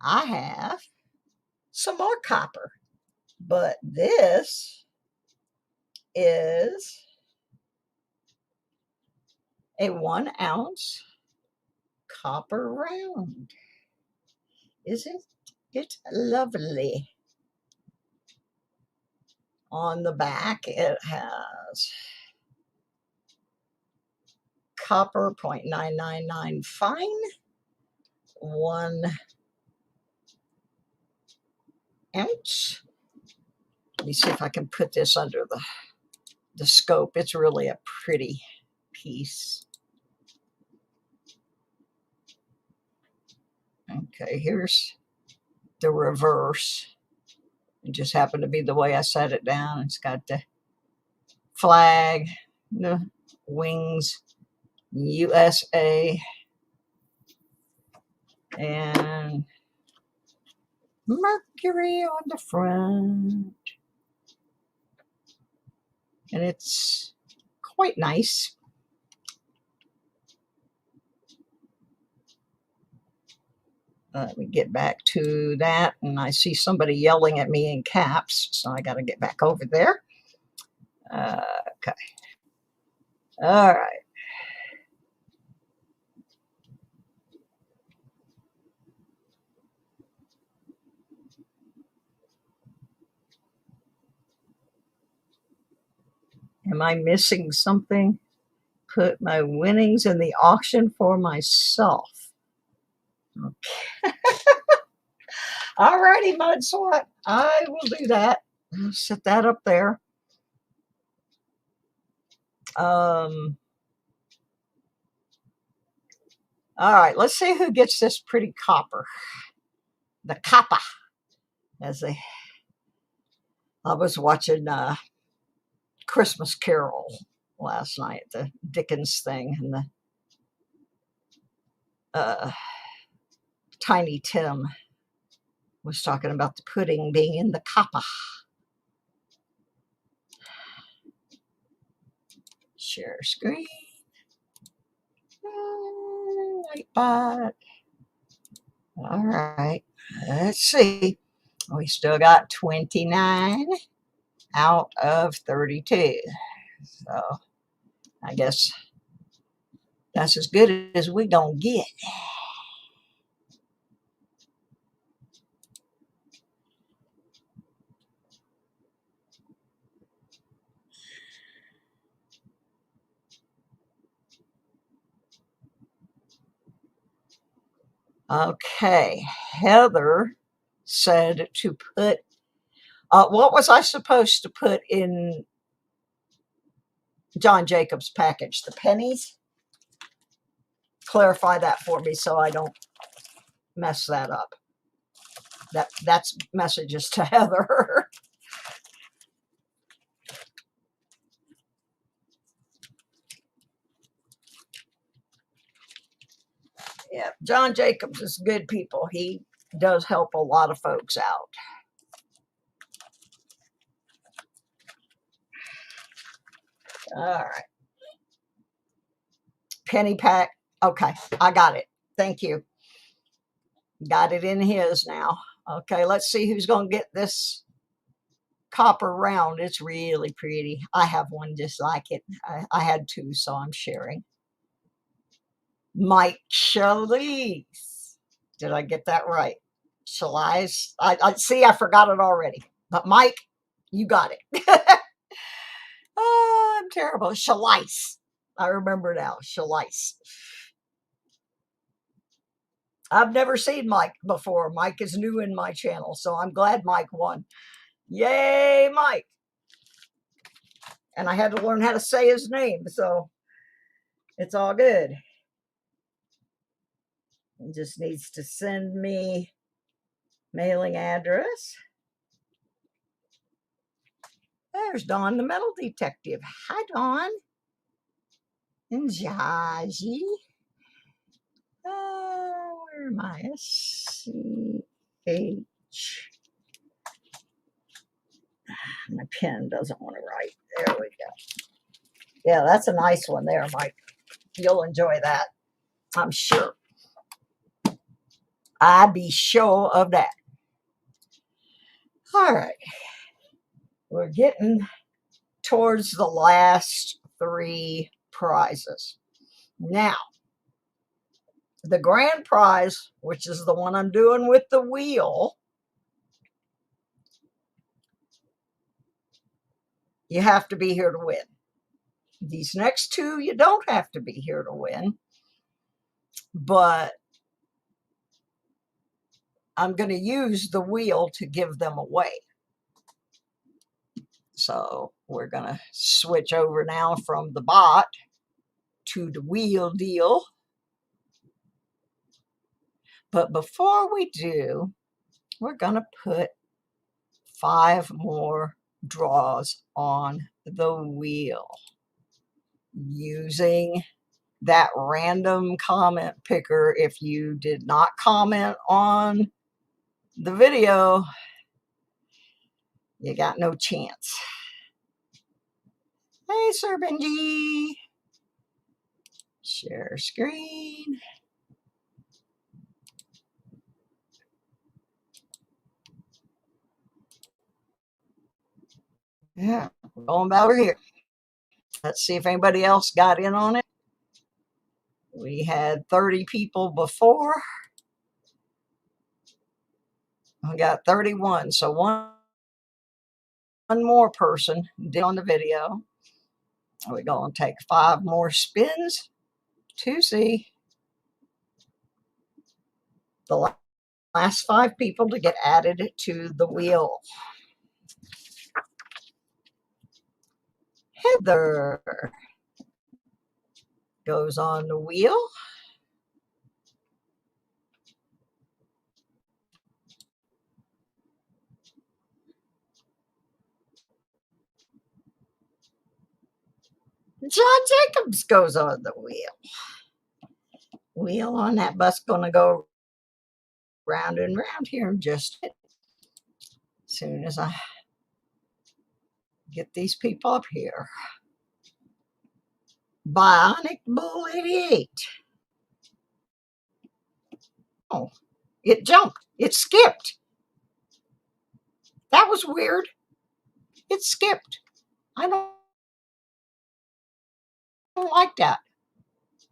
I have some more copper, but this is a 1 ounce copper round. Isn't It's lovely. On the back, it has copper 0.999 fine, 1 ounce. Let me see if I can put this under the scope. It's really a pretty piece. Okay, here's the reverse. It just happened to be the way I set it down. It's got the flag, the wings, USA, and Mercury on the front. And it's quite nice. Let me get back to that, and I see somebody yelling at me in caps, so I got to get back over there. Okay. All right. Am I missing something? Put my winnings in the auction for myself. Okay. All righty, Mud Swat. I will do that. I'll set that up there. All right, let's see who gets this pretty copper. The copper. I was watching Christmas Carol last night, the Dickens thing, and the Tiny Tim was talking about the pudding being in the copper. Share screen. Nightbot. All right, let's see. We still got 29 out of 32. So I guess that's as good as we gonna get. Okay, Heather said to put, what was I supposed to put in John Jacob's package? The pennies? Clarify that for me so I don't mess that up. That's messages to Heather. Yeah, John Jacobs is good people. He does help a lot of folks out. All right. Penny pack. Okay, I got it. Thank you. Got it in his now. Okay, let's see who's going to get this copper round. It's really pretty. I have one just like it. I had two, so I'm sharing. Mike Shalise. Did I get that right? Shalise. I see. I forgot it already. But Mike, you got it. Oh, I'm terrible. Shalise. I remember now. Shalise. I've never seen Mike before. Mike is new in my channel, so I'm glad Mike won. Yay, Mike. And I had to learn how to say his name, so it's all good. He just needs to send me mailing address. There's Dawn, the metal detective. Hi, Dawn. And Jaji. Where am I? S-C-H. My pen doesn't want to write. There we go. Yeah, that's a nice one there, Mike. You'll enjoy that, I'm sure. I'd be sure of that. All right. We're getting towards the last three prizes. Now, The grand prize, which is the one I'm doing with the wheel, you have to be here to win. These next two, you don't have to be here to win, but I'm going to use the wheel to give them away. So we're going to switch over now from the bot to the wheel deal. But before we do, we're going to put 5 more draws on the wheel using that random comment picker. If you did not comment on the video, you got no chance. Hey, Sir Benji. Share screen. Yeah, we're going over here. Let's see if anybody else got in on it. We had 30 people before. We got 31. So one more person did on the video. We're going to take 5 more spins to see the last 5 people to get added to the wheel. Heather goes on the wheel. John Jacobs goes on the wheel. Wheel on that bus going to go round and round here in just as soon as I get these people up here. Bionic Bull 88. Oh, it jumped. It skipped. That was weird. It skipped. I don't like that.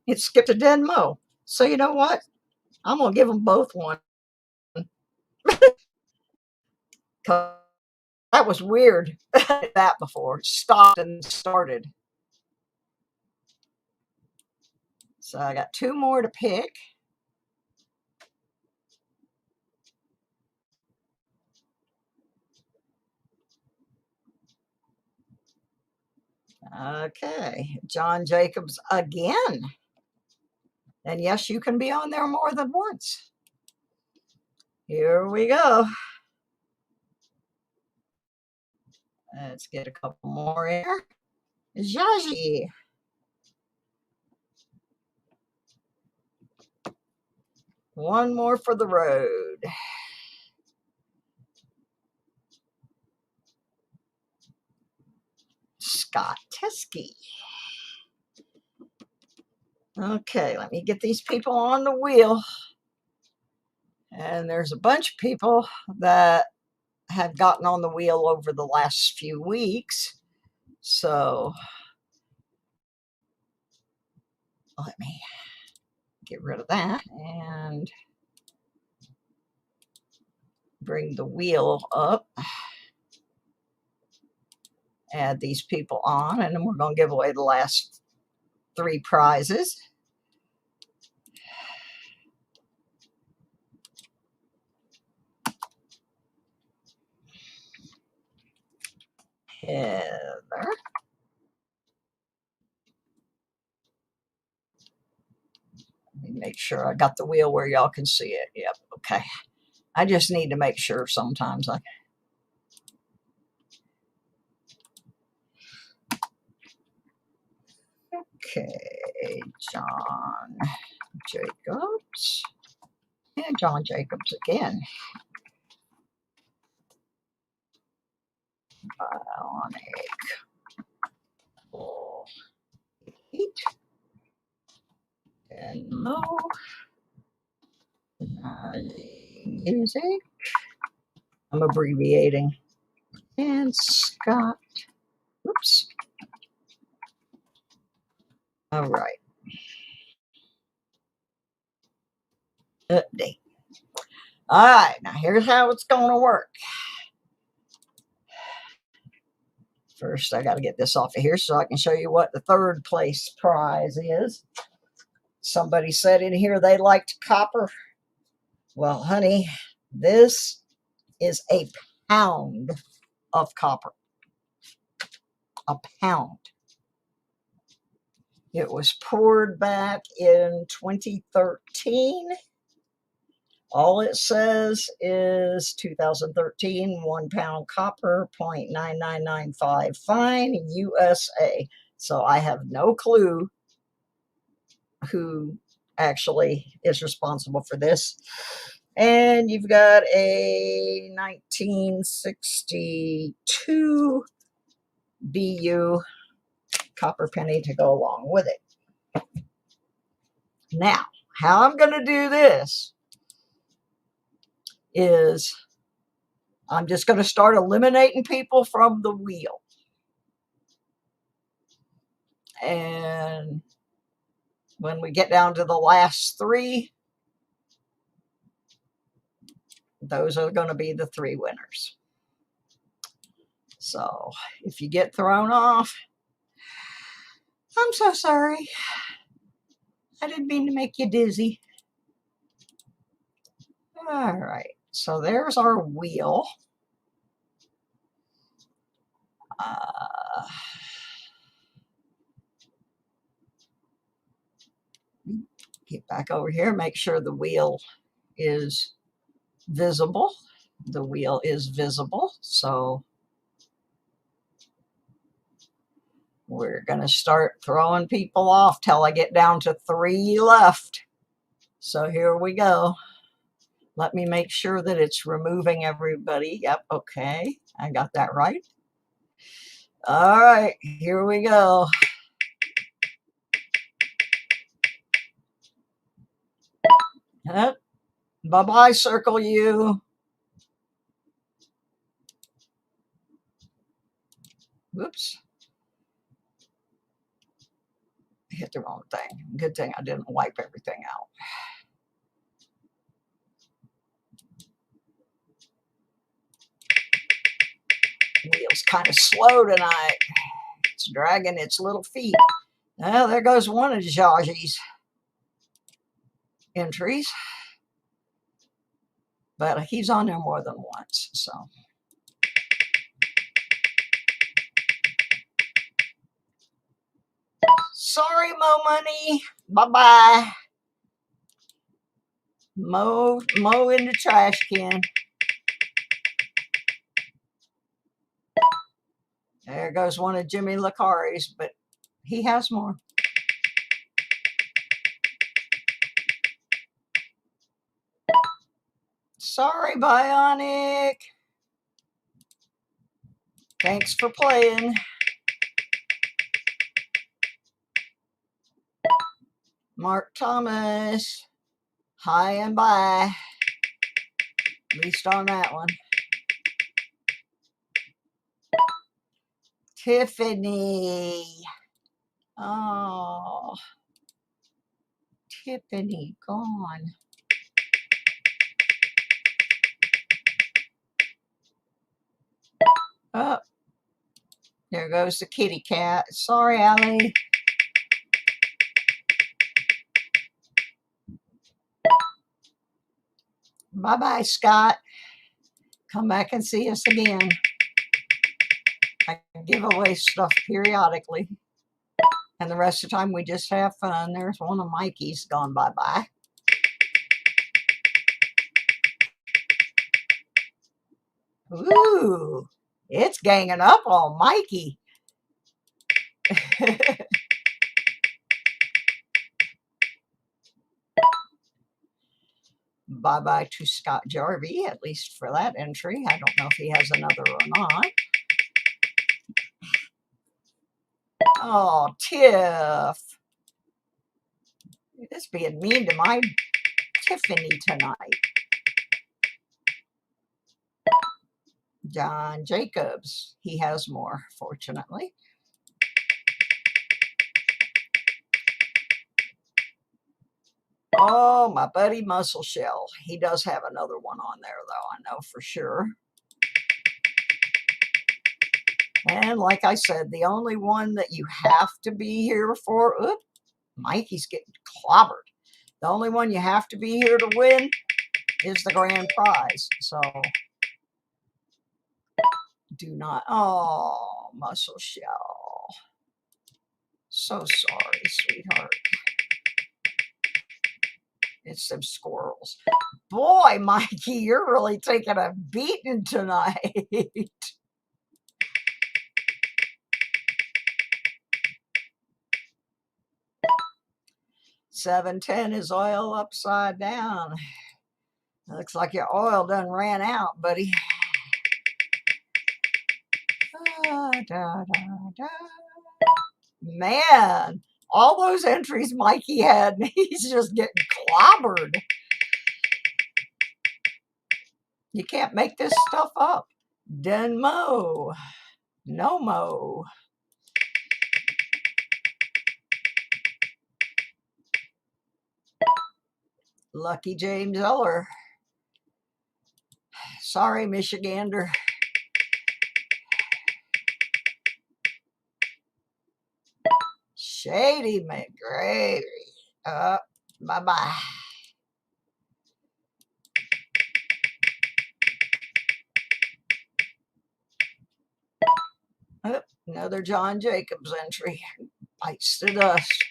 It skipped a dead mo. So you know what? I'm going to give them both one. That was weird. That before. Stopped and started. So I got 2 more to pick. Okay, John Jacobs again. And yes, you can be on there more than once. Here we go. Let's get a couple more here. Jaji. One more for the road. Scott Teskey. Okay, let me get these people on the wheel. And there's a bunch of people that have gotten on the wheel over the last few weeks. So let me get rid of that and bring the wheel up. Add these people on, and then we're going to give away the last 3 prizes. Heather. Let me make sure I got the wheel where y'all can see it. Yep, okay. I just need to make sure sometimes. Okay, John Jacobs. And John Jacobs again. Bionic Bull 8. And no music. I'm abbreviating. And Scott. Oops. All right. Update. All right, now here's how it's going to work. First, I got to get this off of here so I can show you what the third place prize is. Somebody said in here they liked copper. Well, honey, this is a pound of copper. A pound. It was poured back in 2013. All it says is 2013, 1 pound copper, 0.9995 fine, USA. So I have no clue who actually is responsible for this. And you've got a 1962 BU copper penny to go along with it. Now, how I'm going to do this is I'm just going to start eliminating people from the wheel. And when we get down to the last 3, those are going to be the 3 winners. So if you get thrown off, I'm so sorry. I didn't mean to make you dizzy. All right, so there's our wheel. Get back over here, make sure the wheel is visible. The wheel is visible, so we're going to start throwing people off till I get down to 3 left. So here we go. Let me make sure that it's removing everybody. Yep, okay, I got that right. All right, here we go. Bye-bye, Circle U. Whoops. I hit the wrong thing. Good thing I didn't wipe everything out. Wheel's kind of slow tonight. It's dragging its little feet. Well, there goes one of Jaji's entries. But he's on there more than once, so. Sorry, Mo Money. Bye-bye. Mo in the trash can. There goes one of Jimmy Licari's, but he has more. Sorry, Bionic. Thanks for playing. Mark Thomas. Hi and bye. At least on that one. Tiffany. Oh. Tiffany gone. Oh. There goes the kitty cat. Sorry, Allie. Bye-bye, Scott. Come back and see us again. I give away stuff periodically. And the rest of the time we just have fun. There's one of Mikey's gone bye-bye. Ooh, it's ganging up on Mikey. Bye-bye to Scott Jarvie, at least for that entry. I don't know if he has another or not. Oh, Tiff. This being mean to my Tiffany tonight. John Jacobs. He has more, fortunately. Oh, my buddy Muscle Shell. He does have another one on there, though, I know for sure. And like I said, the only one that you have to be here for, oop, Mikey's getting clobbered. The only one you have to be here to win is the grand prize. So do not, oh, Muscle Shell. So sorry, sweetheart. It's them squirrels. Boy, Mikey, you're really taking a beating tonight. 710 is oil upside down. Looks like your oil done ran out, buddy. Man, all those entries Mikey had, he's just getting clobbered. You can't make this stuff up. Denmo. No mo. Lucky James Eller. Sorry, Michigander. Shady McGravy. Bye-bye. Another John Jacobs entry. Bites the dust.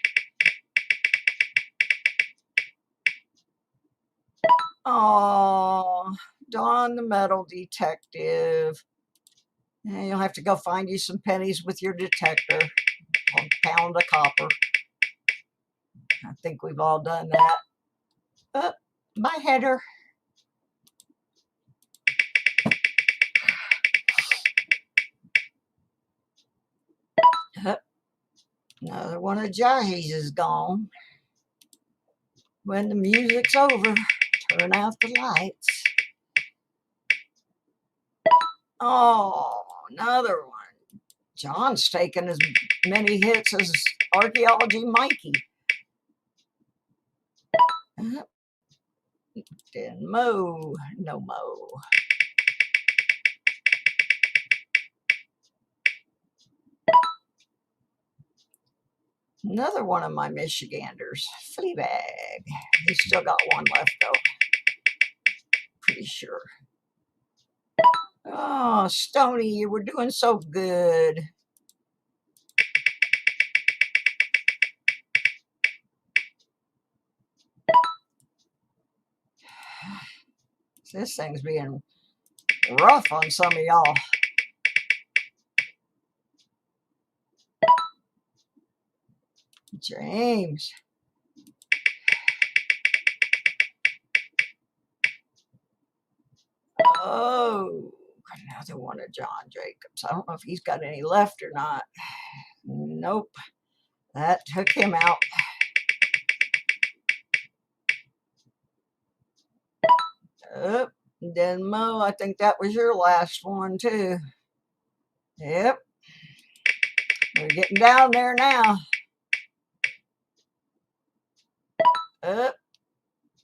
Oh, Don the Metal Detective. You'll have to go find you some pennies with your detector. On pound of copper. I think we've all done that. My header. Another one of Jahi's is gone. When the music's over, turn out the lights. Oh, another one. John's taking as many hits as Archaeology Mikey. Then mo, no mo. Another one of my Michiganders, Fleabag. He's still got one left though. Pretty sure. Oh, Stony, you were doing so good. This thing's being rough on some of y'all. James. Oh, another one of John Jacobs. I don't know if he's got any left or not. Nope. That took him out. Then Mo, I think that was your last one too. Yep. We're getting down there now.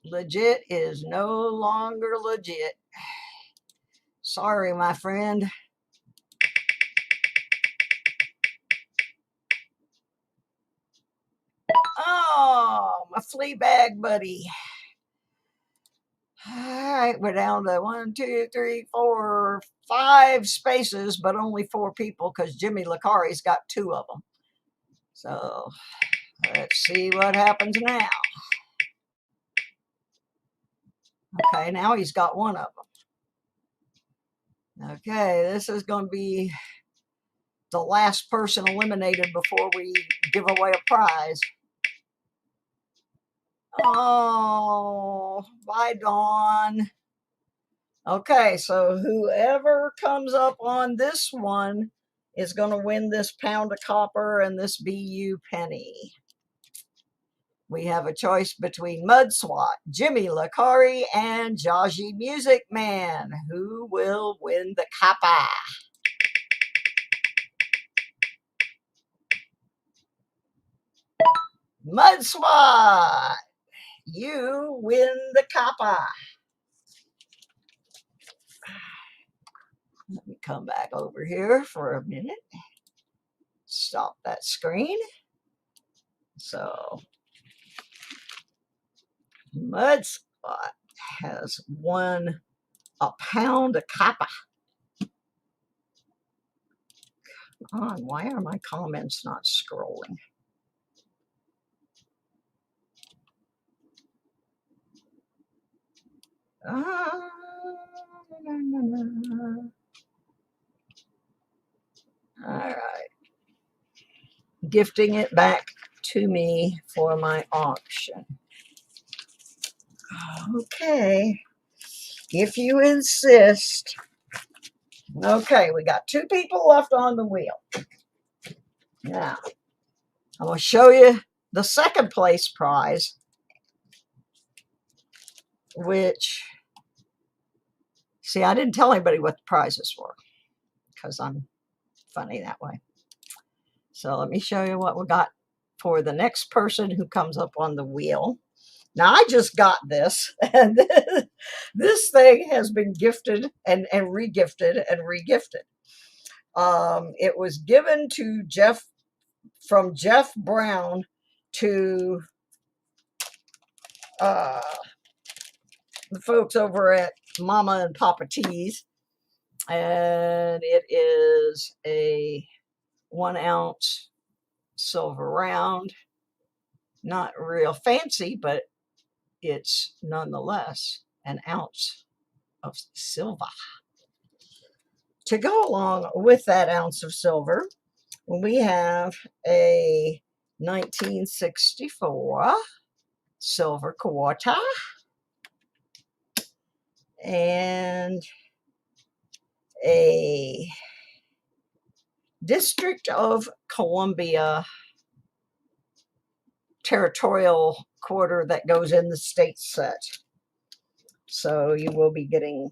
Legit is no longer legit. Sorry, my friend. Oh, my Fleabag buddy. All right, we're down to 1, 2, 3, 4, 5 spaces, but only 4 people because Jimmy Licari's got 2 of them. So let's see what happens now. Okay, now he's got 1 of them. Okay, this is going to be the last person eliminated before we give away a prize. Oh, bye, Dawn. Okay, so whoever comes up on this one is going to win this pound of copper and this BU penny. We have a choice between Mud Swat, Jimmy Licari, and Jaji Music Man. Who will win the copper? Mud Swat. you win the kappa. Let me come back over here for a minute. Stop that screen. So, Mudspot has won a pound of kappa. Come on, why are my comments not scrolling? All right. Gifting it back to me for my auction. Okay. If you insist. Okay, we got 2 people left on the wheel. Now, I'm going to show you the second place prize, which, see, I didn't tell anybody what the prizes were because I'm funny that way. So let me show you what we got for the next person who comes up on the wheel. Now, I just got this, and this thing has been gifted and regifted and regifted. It was given to Jeff, from Jeff Brown to the folks over at Mama and Papa T's, and it is a 1 ounce silver round. Not real fancy, but it's nonetheless an ounce of silver. To go along with that ounce of silver, we have a 1964 silver quarter and a District of Columbia territorial quarter that goes in the state set. So you will be getting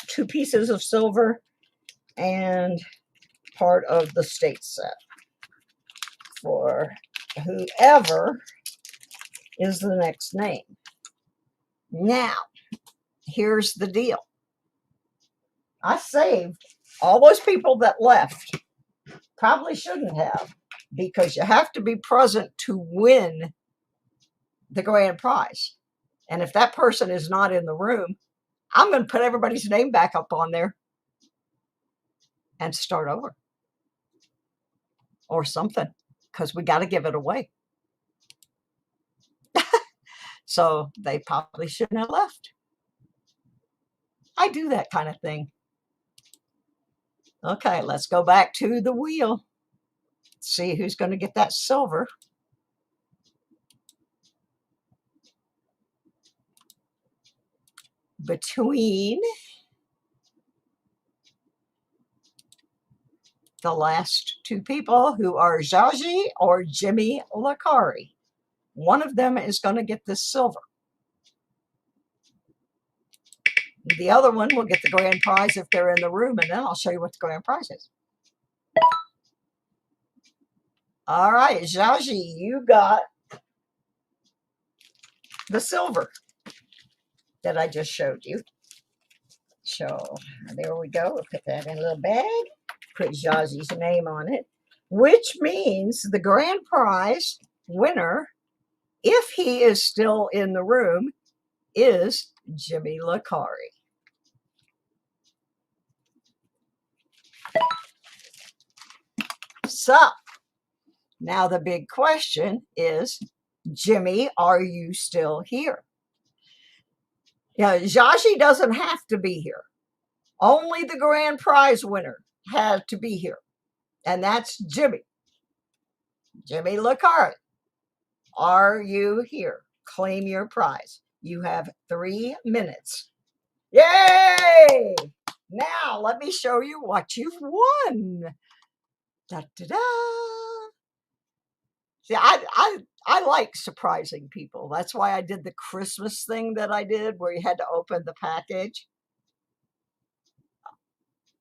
2 pieces of silver and part of the state set for whoever is the next name. Now, here's the deal. I saved all those people that left. Probably shouldn't have, because you have to be present to win the grand prize. And if that person is not in the room, I'm going to put everybody's name back up on there and start over or something, because we got to give it away. So they probably shouldn't have left. I do that kind of thing. Okay, let's go back to the wheel. See who's going to get that silver. Between the last 2 people, who are Jaji or Jimmy Lakari. One of them is going to get this silver. The other one will get the grand prize if they're in the room, and then I'll show you what the grand prize is. All right, Jaji, you got the silver that I just showed you. So there we go. We'll put that in a little bag, put Jaji's name on it, which means the grand prize winner, if he is still in the room, is Jimmy Lakari. So now the big question is, Jimmy, are you still here? Yeah, Jaji doesn't have to be here. Only the grand prize winner had to be here. And that's Jimmy. Jimmy Lakari. Are you here? Claim your prize. You have 3 minutes. Yay! Now let me show you what you've won. Da, da, da. See, I like surprising people. That's why I did the Christmas thing that I did, where you had to open the package.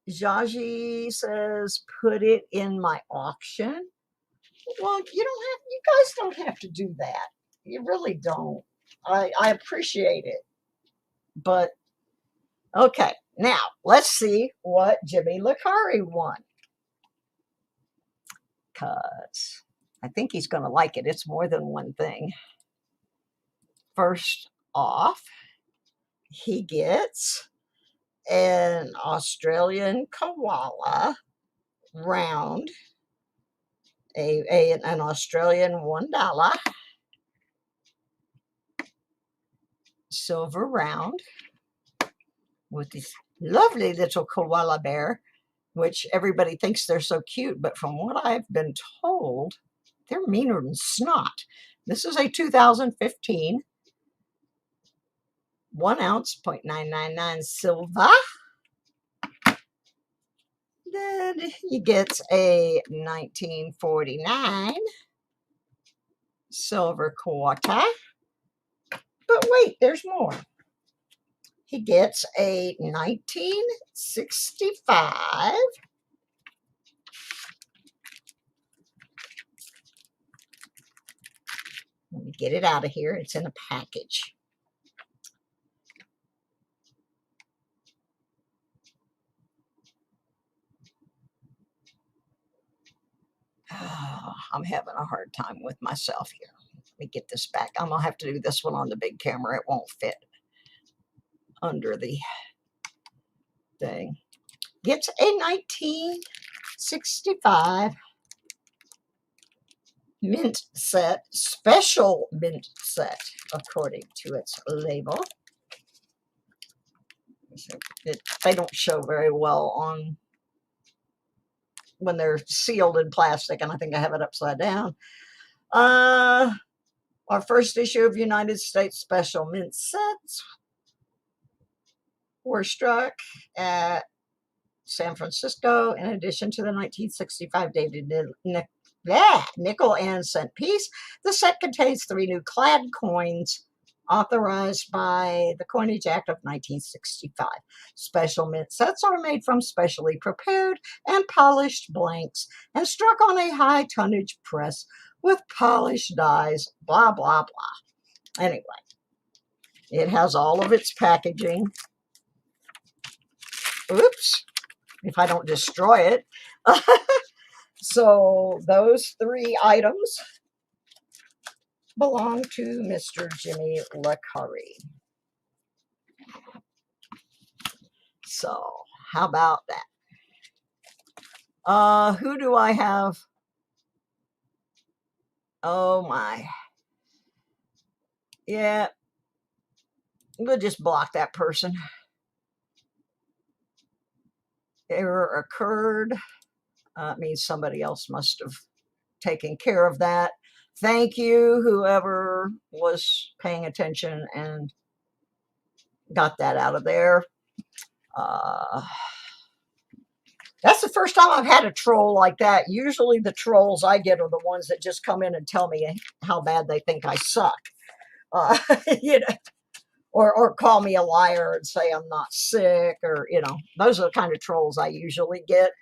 Jaji says, put it in my auction. Well, you guys don't have to do that. You really don't. I appreciate it. But okay, now let's see what Jimmy Licari won. Because I think he's going to like it. It's more than one thing. First off, he gets an Australian koala round, an Australian $1 silver round with this lovely little koala bear, which everybody thinks they're so cute, but from what I've been told, they're meaner than snot. This is a 2015 1 ounce, 0.999 silver. Then he gets a 1949 silver quarter. But wait, there's more. He gets a 1965 let me get it out of here. It's in a package. Oh, I'm having a hard time with myself here. Let me get this back. I'm going to have to do this one on the big camera. It won't fit under the thing. Gets a 1965 mint set, special mint set, according to its label. They don't show very well on when they're sealed in plastic, and I think I have it upside down. Our first issue of United States Special Mint Sets were struck at San Francisco, in addition to the 1965 dated nickel and cent piece. The set contains 3 new clad coins authorized by the Coinage Act of 1965. Special mint sets are made from specially prepared and polished blanks and struck on a high tonnage press with polished dies, blah, blah, blah. Anyway, it has all of its packaging. Oops, if I don't destroy it. So those 3 items belong to Mr. Jimmy Licari. So how about that? Who do I have? Oh my. Yeah, we'll just block that person. Error occurred. It means somebody else must have taken care of that. Thank you, whoever was paying attention and got that out of there. That's the first time I've had a troll like that. Usually the trolls I get are the ones that just come in and tell me how bad they think I suck. You know, or call me a liar and say I'm not sick, or, you know, those are the kind of trolls I usually get.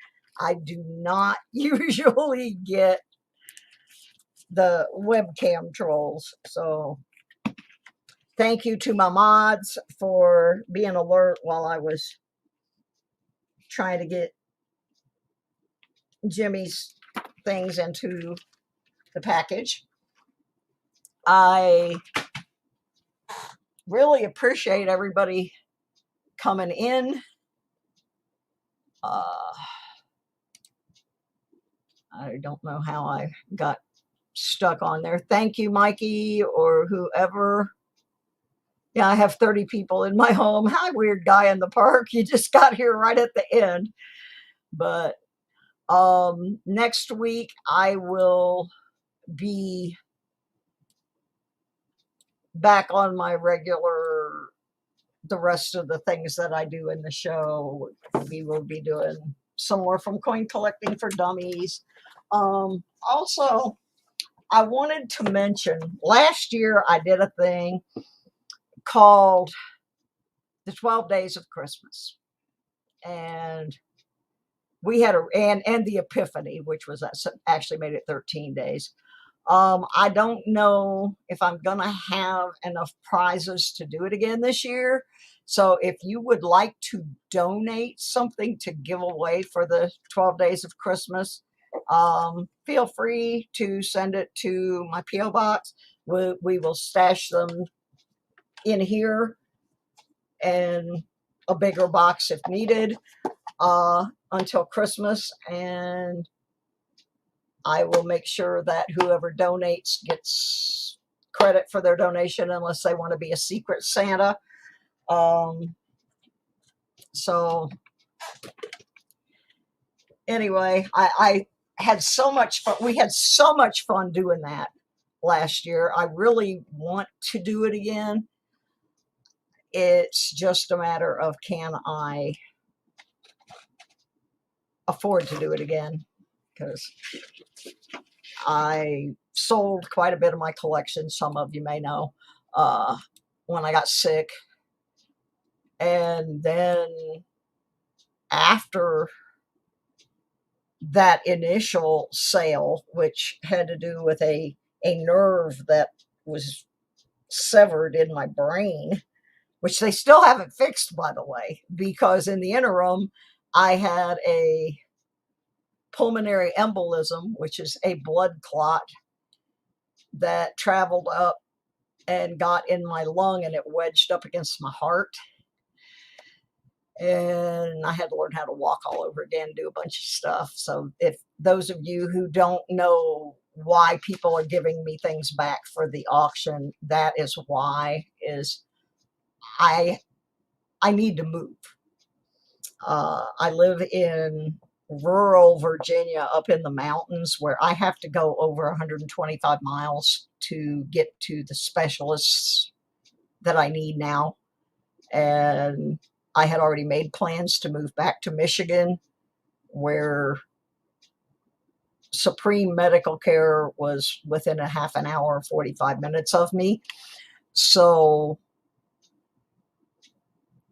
I do not usually get the webcam trolls. So thank you to my mods for being alert while I was trying to get Jimmy's things into the package. I really appreciate everybody coming in. I don't know how I got stuck on there. Thank you, Mikey, or whoever. Yeah, I have 30 people in my home. Hi, weird guy in the park. You just got here right at the end. But next week I will be back on my regular, the rest of the things that I do in the show. We will be doing some more from Coin Collecting for Dummies. Also, I wanted to mention, last year I did a thing called the 12 Days of Christmas. And we had and the Epiphany, which was actually made it 13 days. I don't know if I'm going to have enough prizes to do it again this year. So if you would like to donate something to give away for the 12 days of Christmas, feel free to send it to my P.O. box. We will stash them in here and a bigger box if needed until Christmas, and I will make sure that whoever donates gets credit for their donation unless they want to be a secret Santa. So anyway, I had so much fun. We had so much fun doing that last year. I really want to do it again. It's just a matter of, can I afford to do it again? Because I sold quite a bit of my collection, some of you may know, when I got sick. And then after that initial sale, which had to do with a nerve that was severed in my brain, which they still haven't fixed, by the way, because in the interim, I had a pulmonary embolism, which is a blood clot that traveled up and got in my lung, and it wedged up against my heart. And I had to learn how to walk all over again, do a bunch of stuff. So if those of you who don't know why people are giving me things back for the auction, that is why. Is I need to move. I live in rural Virginia, up in the mountains, where I have to go over 125 miles to get to the specialists that I need now. And I had already made plans to move back to Michigan, where Supreme Medical Care was within a half an hour, 45 minutes of me. So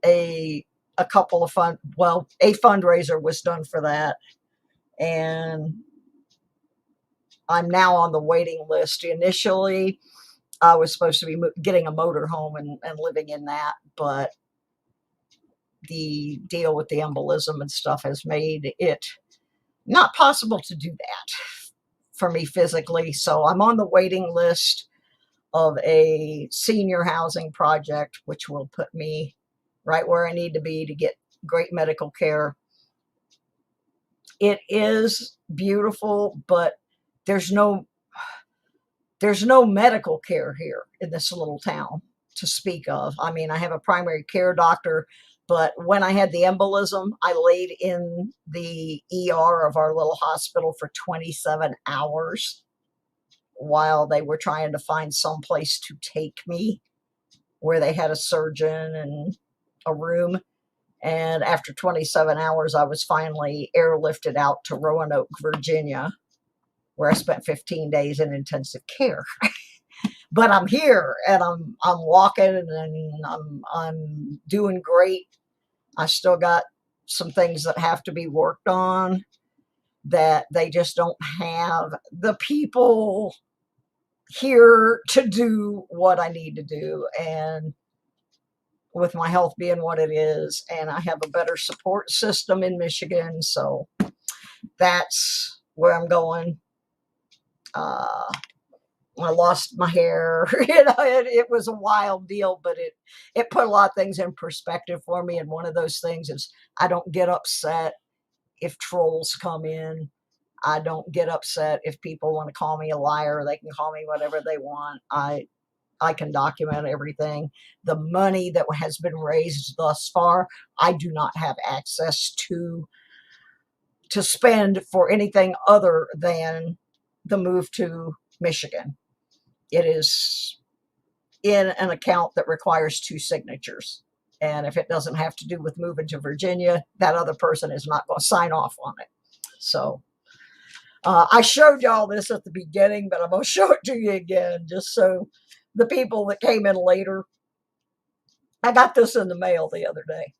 a couple of a fundraiser was done for that. And I'm now on the waiting list. Initially, I was supposed to be getting a motorhome and living in that, but the deal with the embolism and stuff has made it not possible to do that for me physically. So I'm on the waiting list of a senior housing project, which will put me right where I need to be to get great medical care. It is beautiful, but there's no medical care here in this little town to speak of. I mean, I have a primary care doctor, but when I had the embolism, I laid in the ER of our little hospital for 27 hours while they were trying to find some place to take me, where they had a surgeon and a room. And after 27 hours, I was finally airlifted out to Roanoke, Virginia, where I spent 15 days in intensive care. But I'm here, and I'm walking, and I'm doing great. I still got some things that have to be worked on, that they just don't have the people here to do what I need to do. And with my health being what it is, and I have a better support system in Michigan, so that's where I'm going. I lost my hair. It was a wild deal, but it put a lot of things in perspective for me. And one of those things is, I don't get upset if trolls come in. I don't get upset if people want to call me a liar. They can call me whatever they want. I can document everything. The money that has been raised thus far, I do not have access to spend for anything other than the move to Michigan. It is in an account that requires 2 signatures. And if it doesn't have to do with moving to Virginia, that other person is not going to sign off on it. So I showed y'all this at the beginning, but I'm going to show it to you again, just so the people that came in later. I got this in the mail the other day,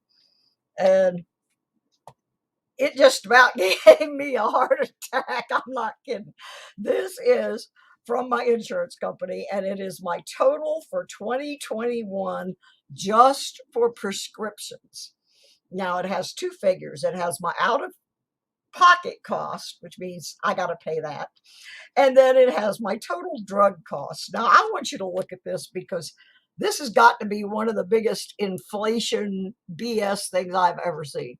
and it just about gave me a heart attack. I'm not kidding. This is from my insurance company, and it is my total for 2021 just for prescriptions. Now, it has two figures. It has my out-of-pocket cost, which means I got to pay that. And then it has my total drug costs. Now, I want you to look at this because this has got to be one of the biggest inflation BS things I've ever seen.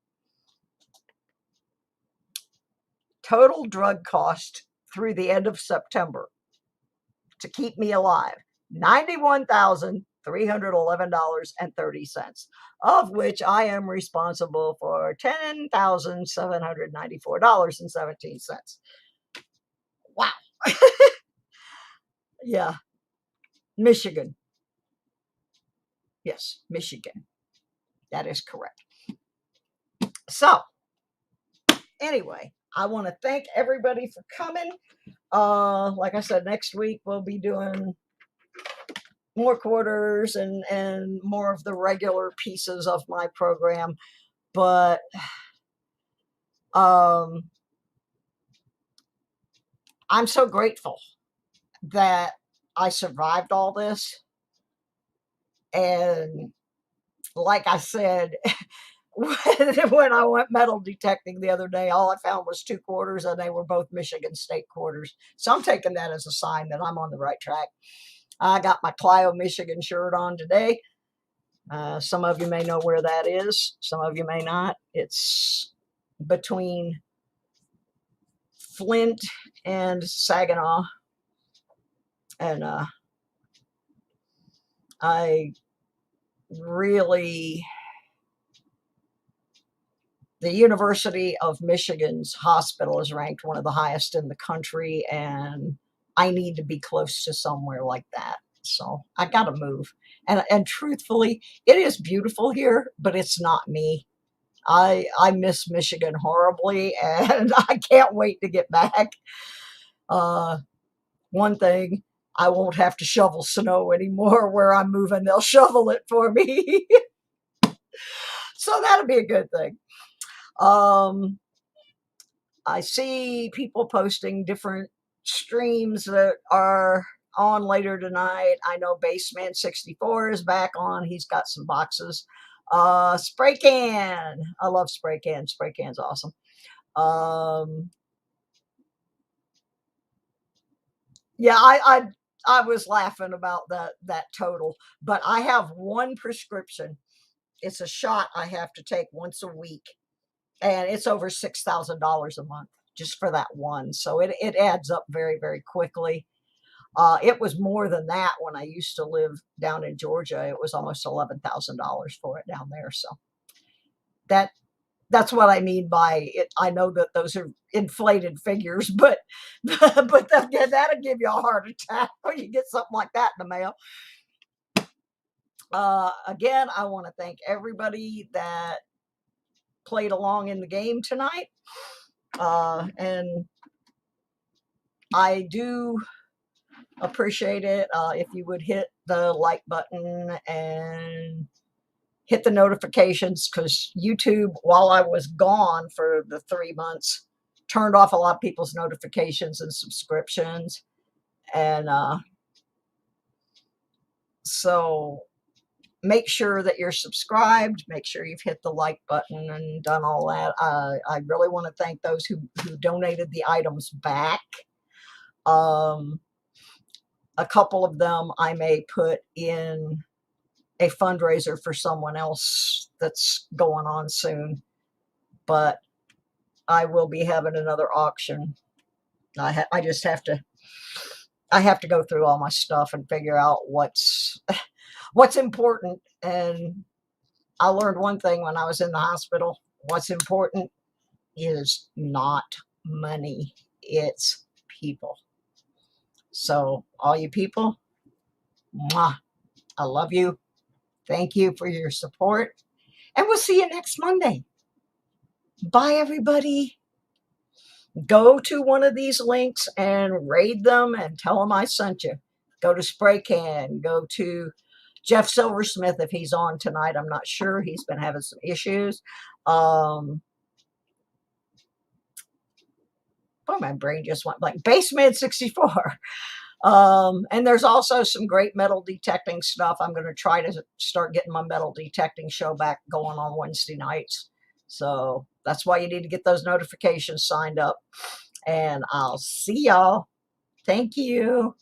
Total drug cost through the end of September to keep me alive, $91,311.30, of which I am responsible for $10,794.17. Wow. Yeah. Michigan. Yes, Michigan. That is correct. So, anyway, I want to thank everybody for coming. Like I said, next week we'll be doing more quarters and more of the regular pieces of my program. But I'm so grateful that I survived all this. And like I said, when I went metal detecting the other day, all I found was 2 quarters, and they were both Michigan State quarters. So I'm taking that as a sign that I'm on the right track. I got my Clio, Michigan shirt on today. Some of you may know where that is. Some of you may not. It's between Flint and Saginaw. And I really... The University of Michigan's hospital is ranked one of the highest in the country, and I need to be close to somewhere like that. So I got to move. And truthfully, it is beautiful here, but it's not me. I miss Michigan horribly, and I can't wait to get back. One thing, I won't have to shovel snow anymore where I'm moving. They'll shovel it for me. So that'll be a good thing. I see people posting different streams that are on later tonight. I know Bicentennial is back on. He's got some boxes. Spray can. I love spray can. Spray can's awesome. Yeah, I was laughing about that total, but I have one prescription. It's a shot I have to take once a week, and it's over $6,000 a month just for that one. So it adds up very, very quickly. It was more than that when I used to live down in Georgia. It was almost $11,000 for it down there. So that's what I mean by it. I know that those are inflated figures, but that'll give you a heart attack when you get something like that in the mail. Again, I want to thank everybody that played along in the game tonight. And I do appreciate it if you would hit the like button and hit the notifications, because YouTube, while I was gone for the 3 months, turned off a lot of people's notifications and subscriptions. And so make sure that you're subscribed. Make sure you've hit the like button and done all that. I really want to thank those who donated the items back. A couple of them I may put in a fundraiser for someone else that's going on soon, but I will be having another auction. I just have to go through all my stuff and figure out what's important. And I learned one thing when I was in the hospital: what's important is not money, it's people. So all you people, mwah, I love you. Thank you for your support, and we'll see you next Monday. Bye, everybody. Go to one of these links and raid them and tell them I sent you. Go to Spray Can. Go to Jeff Silversmith if he's on tonight. I'm not sure. He's been having some issues. Boy, my brain just went blank. Bicentennial. And there's also some great metal detecting stuff. I'm going to try to start getting my metal detecting show back going on Wednesday nights. So that's why you need to get those notifications signed up. And I'll see y'all. Thank you.